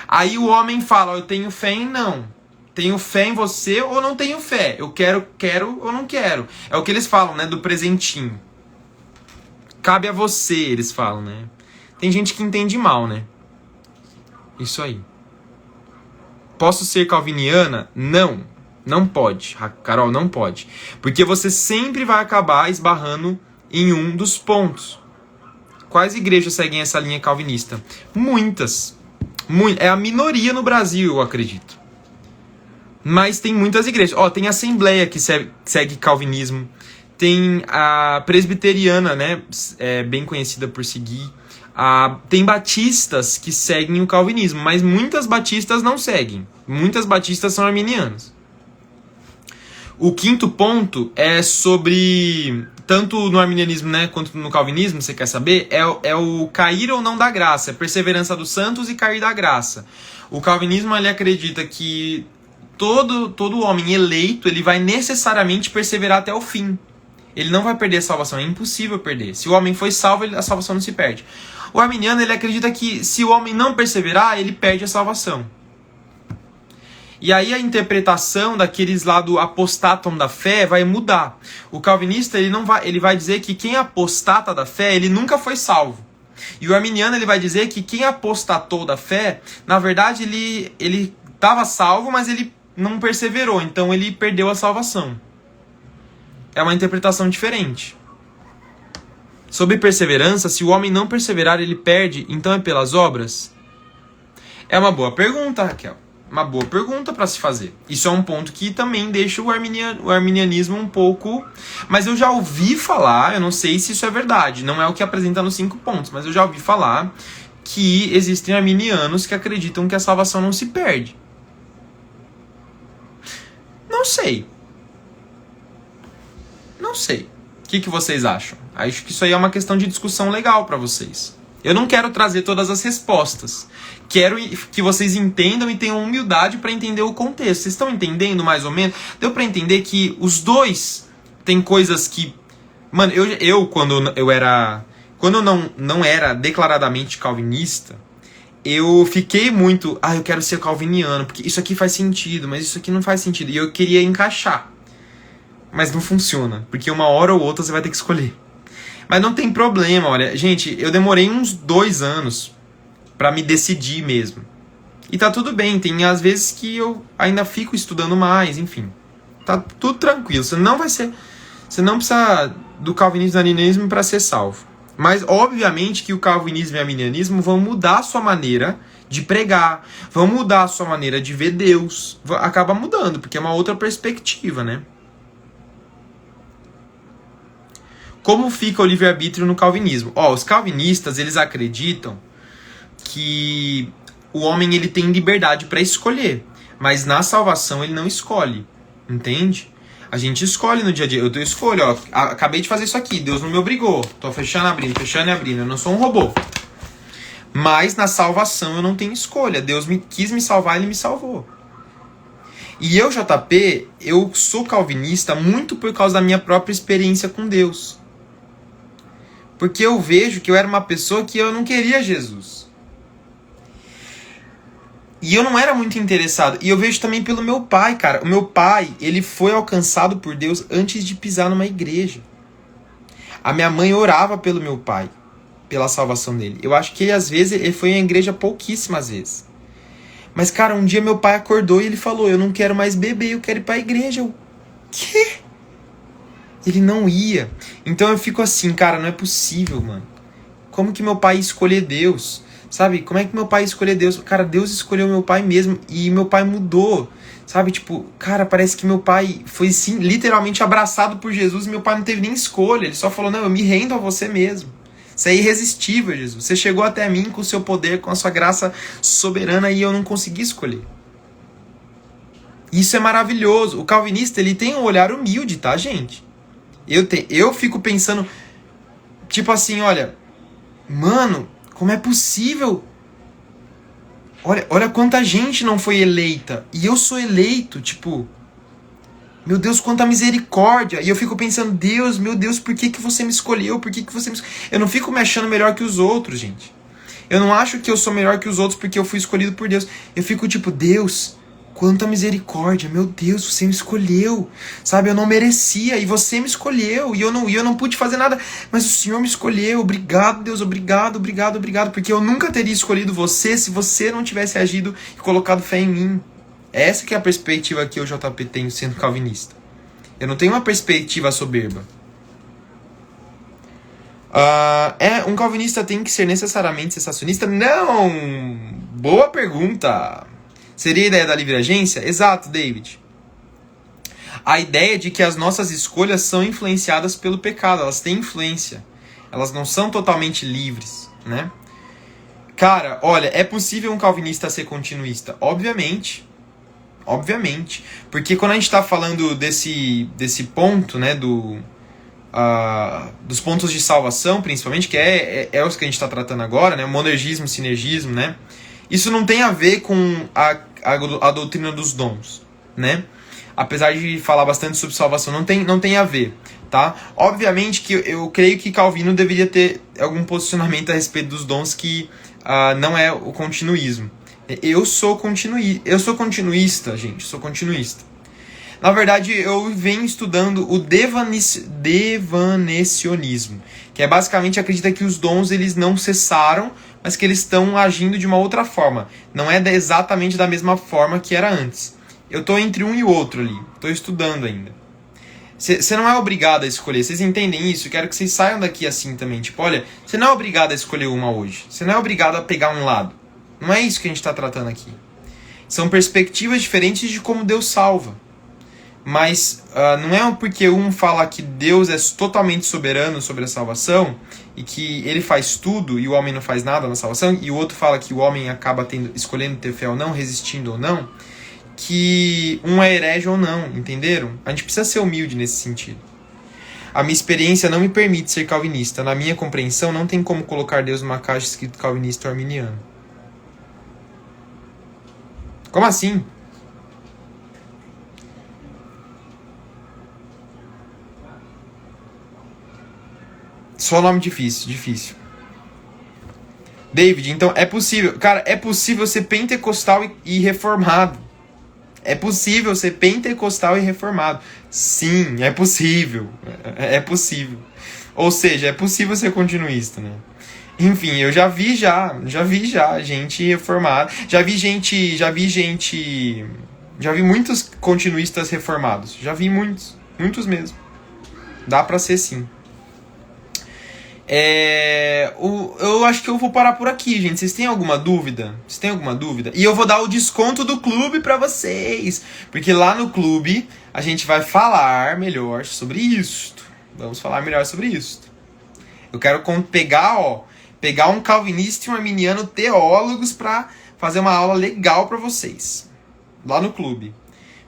Aí o homem fala, eu tenho fé em não. Tenho fé em você ou não tenho fé. Eu quero ou não quero. É o que eles falam, né? Do presentinho. Cabe a você, eles falam, né? Tem gente que entende mal, né? Isso aí. Posso ser calviniana? Não. Não pode. Carol, não pode. Porque você sempre vai acabar esbarrando em um dos pontos. Quais igrejas seguem essa linha calvinista? Muitas. É a minoria no Brasil, eu acredito. Mas tem muitas igrejas. Tem a Assembleia que segue calvinismo. Tem a presbiteriana, né? Bem conhecida por seguir. Tem batistas que seguem o calvinismo, mas muitas batistas não seguem. Muitas batistas são arminianas. O quinto ponto é sobre, tanto no arminianismo, né, quanto no calvinismo, você quer saber, é o cair ou não da graça, é perseverança dos santos e cair da graça. O calvinismo, ele acredita que todo homem eleito, ele vai necessariamente perseverar até o fim. Ele não vai perder a salvação, é impossível perder. Se o homem foi salvo, a salvação não se perde. O arminiano, ele acredita que se o homem não perseverar, ele perde a salvação. E aí a interpretação daqueles lá do apostatam da fé vai mudar. O calvinista, ele vai dizer que quem apostata da fé, ele nunca foi salvo. E o arminiano, ele vai dizer que quem apostatou da fé, na verdade, ele estava salvo, mas ele não perseverou, então ele perdeu a salvação. É uma interpretação diferente. Sobre perseverança, se o homem não perseverar, ele perde, então é pelas obras? É uma boa pergunta, Raquel. Uma boa pergunta para se fazer. Isso é um ponto que também deixa o arminianismo um pouco... Mas eu já ouvi falar, eu não sei se isso é verdade, não é o que apresenta nos 5 pontos, mas eu já ouvi falar que existem arminianos que acreditam que a salvação não se perde. Não sei. Não sei. O que vocês acham? Acho que isso aí é uma questão de discussão legal para vocês. Eu não quero trazer todas as respostas. Quero que vocês entendam e tenham humildade para entender o contexto. Vocês estão entendendo mais ou menos? Deu para entender que os dois têm coisas que... Mano, eu quando eu não era declaradamente calvinista, eu fiquei muito... eu quero ser calviniano, porque isso aqui faz sentido, mas isso aqui não faz sentido. E eu queria encaixar. Mas não funciona, porque uma hora ou outra você vai ter que escolher. Mas não tem problema, olha. Gente, eu demorei uns 2 anos pra me decidir mesmo. E tá tudo bem, tem às vezes que eu ainda fico estudando mais, enfim. Tá tudo tranquilo, você não precisa do calvinismo e do arminianismo para ser salvo. Mas obviamente que o calvinismo e o arminianismo vão mudar a sua maneira de pregar, vão mudar a sua maneira de ver Deus. Acaba mudando, porque é uma outra perspectiva, né? Como fica o livre-arbítrio no calvinismo? Os calvinistas, eles acreditam que o homem ele tem liberdade para escolher, mas na salvação ele não escolhe, entende? A gente escolhe no dia a dia. Eu escolho, acabei de fazer isso aqui, Deus não me obrigou, tô fechando e abrindo, eu não sou um robô. Mas na salvação eu não tenho escolha, Deus quis me salvar, ele me salvou. E eu, JP, eu sou calvinista muito por causa da minha própria experiência com Deus. Porque eu vejo que eu era uma pessoa que eu não queria Jesus. E eu não era muito interessado. E eu vejo também pelo meu pai, cara. O meu pai, ele foi alcançado por Deus antes de pisar numa igreja. A minha mãe orava pelo meu pai, pela salvação dele. Eu acho que às vezes ele foi à igreja pouquíssimas vezes. Mas, cara, um dia meu pai acordou e ele falou, eu não quero mais beber, eu quero ir pra igreja. Eu, quê? Ele não ia. Então eu fico assim, cara, não é possível, mano. Como que meu pai ia escolher Deus? Sabe? Como é que meu pai ia escolher Deus? Cara, Deus escolheu meu pai mesmo. E meu pai mudou. Sabe? Tipo, cara, parece que meu pai foi sim, literalmente abraçado por Jesus. E meu pai não teve nem escolha. Ele só falou, não, eu me rendo a você mesmo. Você é irresistível, Jesus. Você chegou até mim com o seu poder, com a sua graça soberana. E eu não consegui escolher. Isso é maravilhoso. O calvinista, ele tem um olhar humilde, tá, gente? Eu fico pensando, tipo assim, olha, mano, como é possível Olha quanta gente não foi eleita. E eu sou eleito, tipo... Meu Deus, quanta misericórdia. E eu fico pensando, Deus, meu Deus, por que você me escolheu? Por que você me escolheu? Eu não fico me achando melhor que os outros, gente. Eu não acho que eu sou melhor que os outros porque eu fui escolhido por Deus. Eu fico tipo, Deus, quanta misericórdia. Meu Deus, você me escolheu. Sabe, eu não merecia e você me escolheu. E eu não pude fazer nada. Mas o Senhor me escolheu. Obrigado, Deus, obrigado, obrigado, obrigado. Porque eu nunca teria escolhido você se você não tivesse agido e colocado fé em mim. Essa que é a perspectiva que eu, JP, tenho sendo calvinista. Eu não tenho uma perspectiva soberba. Um calvinista tem que ser necessariamente cessacionista? Não! Boa pergunta! Seria a ideia da livre agência? Exato, David. A ideia de que as nossas escolhas são influenciadas pelo pecado. Elas têm influência. Elas não são totalmente livres, né? Cara, olha, é possível um calvinista ser continuista? Obviamente. Obviamente. Porque quando a gente está falando desse ponto, né, dos pontos de salvação, principalmente, que é os que a gente está tratando agora, né, monergismo, sinergismo, né, isso não tem a ver com a doutrina dos dons, né, apesar de falar bastante sobre salvação, não tem a ver, tá? Obviamente que eu creio que Calvino deveria ter algum posicionamento a respeito dos dons que não é o continuismo. Eu sou continuista, gente, sou continuista. Na verdade, eu venho estudando o devanecionismo, que é basicamente acredita que os dons eles não cessaram, mas que eles estão agindo de uma outra forma. Não é exatamente da mesma forma que era antes. Eu estou entre um e outro ali, estou estudando ainda. Você não é obrigado a escolher, vocês entendem isso? Eu quero que vocês saiam daqui assim também. Tipo, olha, você não é obrigado a escolher uma hoje. Você não é obrigado a pegar um lado. Não é isso que a gente está tratando aqui. São perspectivas diferentes de como Deus salva. Mas não é porque um fala que Deus é totalmente soberano sobre a salvação e que ele faz tudo e o homem não faz nada na salvação, e o outro fala que o homem acaba escolhendo ter fé ou não, resistindo ou não, que um é herege ou não, entenderam? A gente precisa ser humilde nesse sentido. A minha experiência não me permite ser calvinista. Na minha compreensão, não tem como colocar Deus numa caixa escrito calvinista ou arminiano. Como assim? Só nome difícil. David, então é possível. Cara, é possível ser pentecostal e reformado. É possível ser pentecostal e reformado. Sim, é possível. É possível. Ou seja, é possível ser continuista, né? Enfim, eu já vi gente reformada. Já vi muitos continuistas reformados. Já vi muitos mesmo. Dá pra ser sim. Eu acho que eu vou parar por aqui, gente. Vocês têm alguma dúvida? E eu vou dar o desconto do clube pra vocês. Porque lá no clube a gente vai falar melhor sobre isto. Vamos falar melhor sobre isto. Eu quero pegar um calvinista e um arminiano teólogos pra fazer uma aula legal pra vocês. Lá no clube.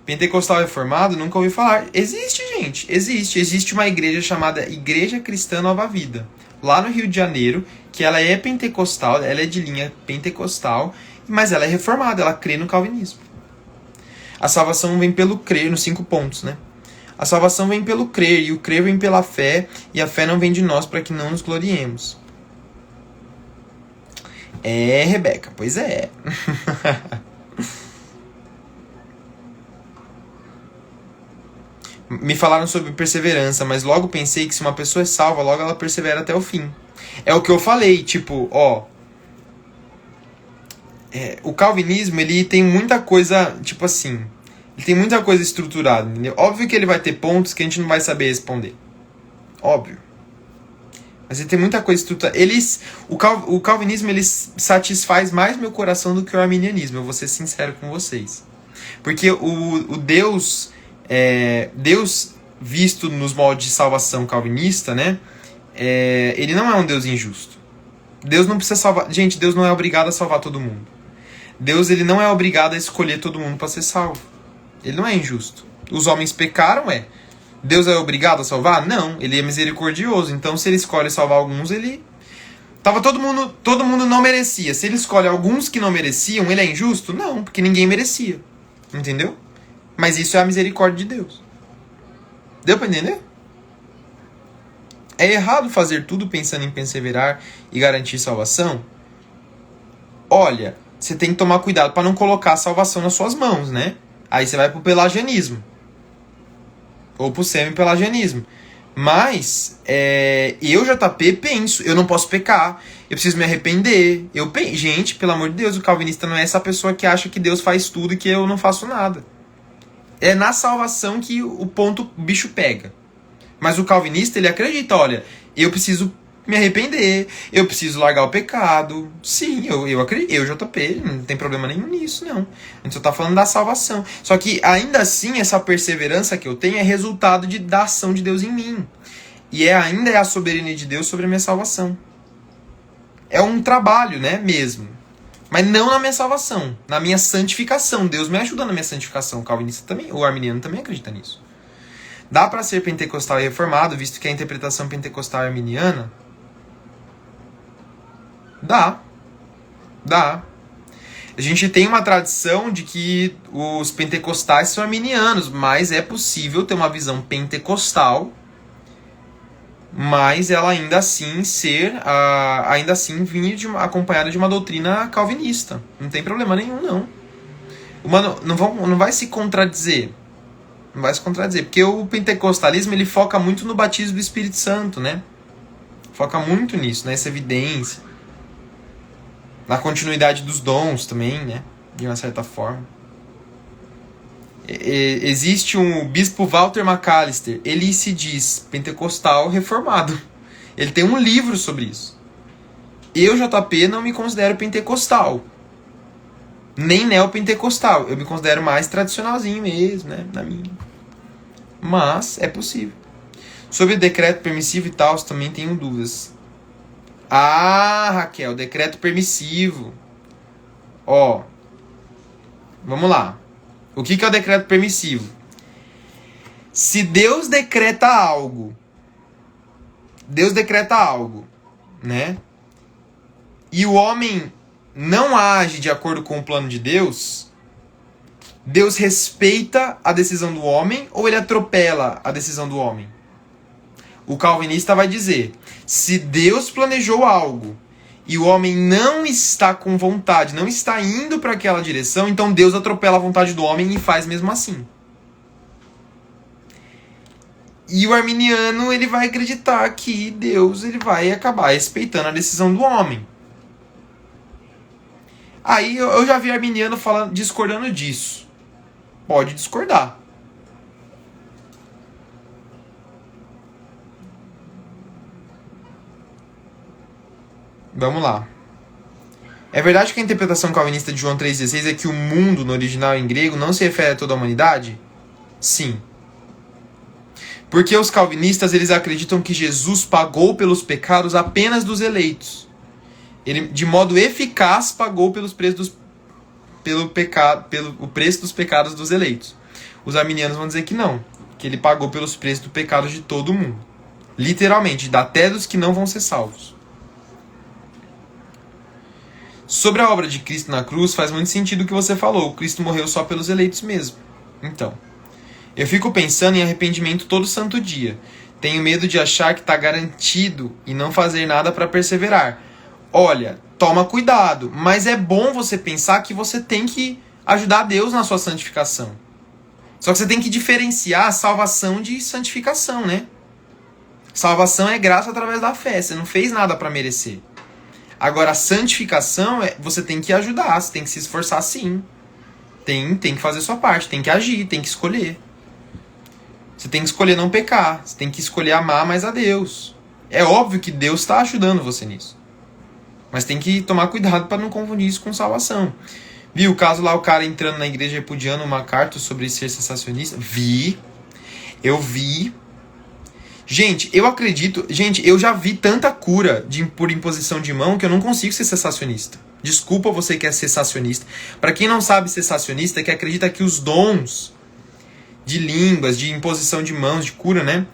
Pentecostal reformado, nunca ouvi falar. Existe, gente. Existe uma igreja chamada Igreja Cristã Nova Vida. Lá no Rio de Janeiro, que ela é pentecostal, ela é de linha pentecostal, mas ela é reformada, ela crê no calvinismo. A salvação vem pelo crer, nos 5 pontos, né? A salvação vem pelo crer, e o crer vem pela fé, e a fé não vem de nós para que não nos gloriemos. Rebeca, pois é. Me falaram sobre perseverança, mas logo pensei que se uma pessoa é salva, logo ela persevera até o fim. É o que eu falei, tipo, o calvinismo, ele tem muita coisa, tipo assim, ele tem muita coisa estruturada, entendeu? Óbvio que ele vai ter pontos que a gente não vai saber responder. Óbvio. Mas ele tem muita coisa estruturada. O calvinismo, ele satisfaz mais meu coração do que o arminianismo, eu vou ser sincero com vocês. Porque o Deus visto nos moldes de salvação calvinista, né? Ele não é um Deus injusto. Deus não precisa salvar. Gente, Deus não é obrigado a salvar todo mundo. Deus ele não é obrigado a escolher todo mundo para ser salvo. Ele não é injusto. Os homens pecaram, Deus é obrigado a salvar? Não. Ele é misericordioso. Então, se ele escolhe salvar alguns, ele Tava todo mundo não merecia. Se ele escolhe alguns que não mereciam, ele é injusto? Não, porque ninguém merecia. Entendeu? Mas isso é a misericórdia de Deus. Deu pra entender? É errado fazer tudo pensando em perseverar e garantir salvação? Olha, você tem que tomar cuidado para não colocar a salvação nas suas mãos, né? Aí você vai pro pelagianismo. Ou pro semi-pelagianismo. Mas, eu, JP, penso, eu não posso pecar, eu preciso me arrepender. Gente, pelo amor de Deus, o calvinista não é essa pessoa que acha que Deus faz tudo e que eu não faço nada. É na salvação que o bicho pega. Mas o calvinista, ele acredita, olha, eu preciso me arrepender, eu preciso largar o pecado. Sim, eu acredito, eu, JP, não tem problema nenhum nisso, não. A gente só tá falando da salvação. Só que, ainda assim, essa perseverança que eu tenho é resultado da ação de Deus em mim. E ainda é a soberania de Deus sobre a minha salvação. É um trabalho, né, mesmo. Mas não na minha salvação, na minha santificação. Deus me ajuda na minha santificação. O calvinista também, o arminiano também acredita nisso. Dá para ser pentecostal e reformado, visto que a interpretação pentecostal e arminiana? Dá. A gente tem uma tradição de que os pentecostais são arminianos, mas é possível ter uma visão pentecostal, mas ela ainda assim vir acompanhada de uma doutrina calvinista. Não tem problema nenhum, não. Não vai se contradizer. Não vai se contradizer, porque o pentecostalismo ele foca muito no batismo do Espírito Santo, né? Foca muito nisso, nessa evidência. Na continuidade dos dons também, né? De uma certa forma. Existe um bispo Walter McAllister, ele se diz pentecostal reformado. Ele tem um livro sobre isso. Eu, JP, não me considero pentecostal. Nem neopentecostal. Eu me considero mais tradicionalzinho mesmo, né? Na minha. Mas é possível. Sobre o decreto permissivo e tal, também tenho dúvidas. Ah, Raquel, decreto permissivo. Ó, vamos lá. O que é o decreto permissivo? Se Deus decreta algo, né? E o homem não age de acordo com o plano de Deus, Deus respeita a decisão do homem ou ele atropela a decisão do homem? O calvinista vai dizer, se Deus planejou algo e o homem não está com vontade, não está indo para aquela direção, então Deus atropela a vontade do homem e faz mesmo assim. E o arminiano ele vai acreditar que Deus ele vai acabar respeitando a decisão do homem. Aí eu já vi arminiano discordando disso. Pode discordar. Vamos lá. É verdade que a interpretação calvinista de João 3,16 é que o mundo, no original em grego, não se refere a toda a humanidade? Sim. Porque os calvinistas eles acreditam que Jesus pagou pelos pecados apenas dos eleitos. Ele, de modo eficaz, pagou pelo preço dos pecados dos eleitos. Os arminianos vão dizer que não. Que ele pagou pelos preços dos pecados de todo mundo. Literalmente, até dos que não vão ser salvos. Sobre a obra de Cristo na cruz, faz muito sentido o que você falou. Cristo morreu só pelos eleitos mesmo. Então, eu fico pensando em arrependimento todo santo dia. Tenho medo de achar que está garantido e não fazer nada para perseverar. Olha, toma cuidado, mas é bom você pensar que você tem que ajudar Deus na sua santificação. Só que você tem que diferenciar salvação de santificação, né? Salvação é graça através da fé, você não fez nada para merecer. Agora, a santificação, você tem que ajudar, você tem que se esforçar sim. Tem que fazer sua parte, tem que agir, tem que escolher. Você tem que escolher não pecar, você tem que escolher amar mais a Deus. É óbvio que Deus está ajudando você nisso. Mas tem que tomar cuidado para não confundir isso com salvação. Viu o caso lá, o cara entrando na igreja repudiando uma carta sobre ser sensacionista? Eu vi. Gente, eu acredito... Gente, eu já vi tanta cura por imposição de mão que eu não consigo ser sensacionista. Desculpa você que é sensacionista. Para quem não sabe, sensacionista é que acredita que os dons de línguas, de imposição de mãos, de cura, né?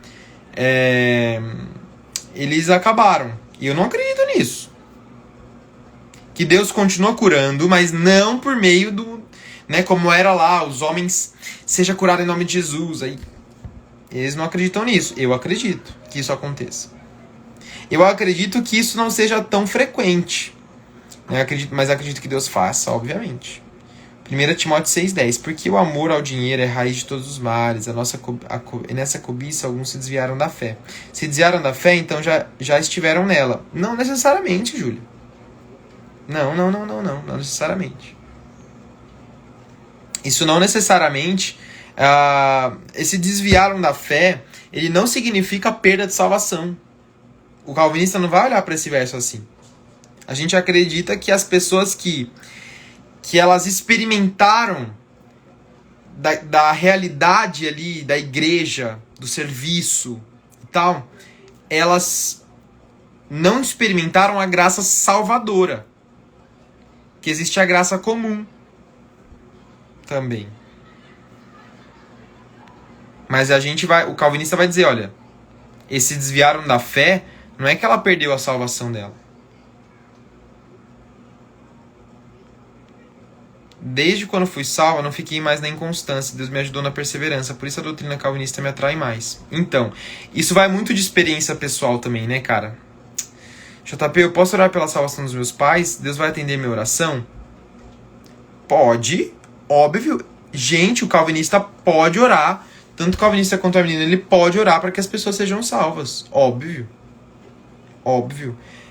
Eles acabaram. E eu não acredito nisso. que Deus continua curando, mas não por meio do, né, como era lá, os homens, seja curado em nome de Jesus. Aí, eles não acreditam nisso. Eu acredito que isso aconteça. Eu acredito que isso não seja tão frequente. Mas acredito que Deus faça, obviamente. 1 Timóteo 6,10. Porque o amor ao dinheiro é raiz de todos os males. Nessa cobiça, alguns se desviaram da fé. Se desviaram da fé, então já estiveram nela. Não necessariamente, Júlio. Não necessariamente. Isso não necessariamente... esse desviaram da fé, ele não significa perda de salvação. O calvinista não vai olhar para esse verso assim. A gente acredita que as pessoas que elas experimentaram da realidade ali, da igreja, do serviço e tal, elas não experimentaram a graça salvadora. Que existe a graça comum também. Mas o calvinista vai dizer, olha, esse desviaram da fé, não é que ela perdeu a salvação dela. Desde quando fui salvo, não fiquei mais na inconstância. Deus me ajudou na perseverança. Por isso a doutrina calvinista me atrai mais. Então, isso vai muito de experiência pessoal também, né, cara? JP, eu posso orar pela salvação dos meus pais? Deus vai atender minha oração? Pode, óbvio. Gente, o calvinista pode orar. Tanto o calvinista quanto o arminiano, ele pode orar para que as pessoas sejam salvas. Óbvio.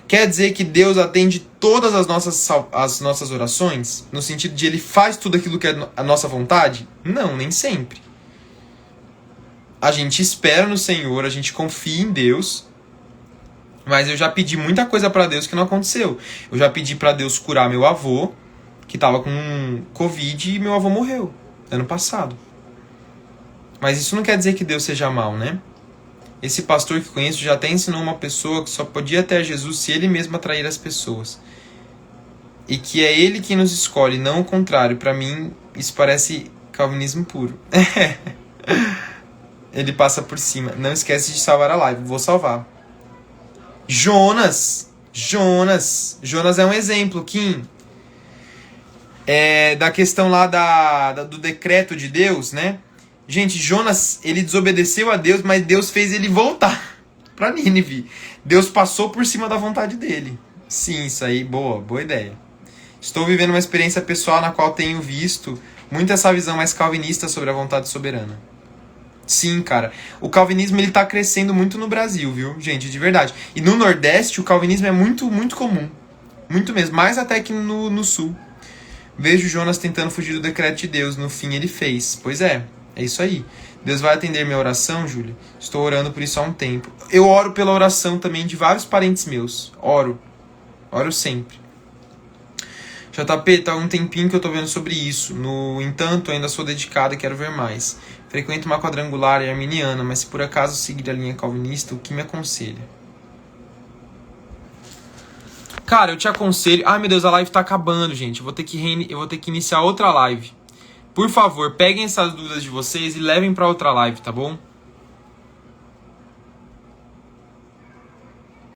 Quer dizer que Deus atende todas as nossas orações? No sentido de ele faz tudo aquilo que é a nossa vontade? Não, nem sempre. A gente espera no Senhor, a gente confia em Deus. Mas eu já pedi muita coisa para Deus que não aconteceu. Eu já pedi para Deus curar meu avô, que estava com Covid, e meu avô morreu ano passado. Mas isso não quer dizer que Deus seja mau, né? Esse pastor que conheço já até ensinou uma pessoa que só podia ter Jesus se ele mesmo atrair as pessoas. E que é ele quem nos escolhe, não o contrário. Para mim, isso parece calvinismo puro. Ele passa por cima. Não esquece de salvar a live. Vou salvar. Jonas é um exemplo, Kim. Da questão lá do decreto de Deus, né? Gente, Jonas, ele desobedeceu a Deus, mas Deus fez ele voltar para Nínive. Deus passou por cima da vontade dele. Sim, isso aí, boa ideia. Estou vivendo uma experiência pessoal na qual tenho visto muito essa visão mais calvinista sobre a vontade soberana. Sim, cara. O calvinismo, ele tá crescendo muito no Brasil, viu? Gente, de verdade. E no Nordeste, o calvinismo é muito, muito comum. Muito mesmo. Mais até que no Sul. Vejo Jonas tentando fugir do decreto de Deus. No fim, ele fez. Pois é. É isso aí. Deus vai atender minha oração, Júlia? Estou orando por isso há um tempo. Eu oro pela oração também de vários parentes meus. Oro sempre. JP, tá um tempinho que eu tô vendo sobre isso. No entanto, ainda sou dedicado e quero ver mais. Frequento uma quadrangular e arminiana, mas se por acaso seguir a linha calvinista, o que me aconselha? Cara, eu te aconselho... Ai, meu Deus, a live tá acabando, gente. Eu vou ter que iniciar outra live. Por favor, peguem essas dúvidas de vocês e levem para outra live, tá bom?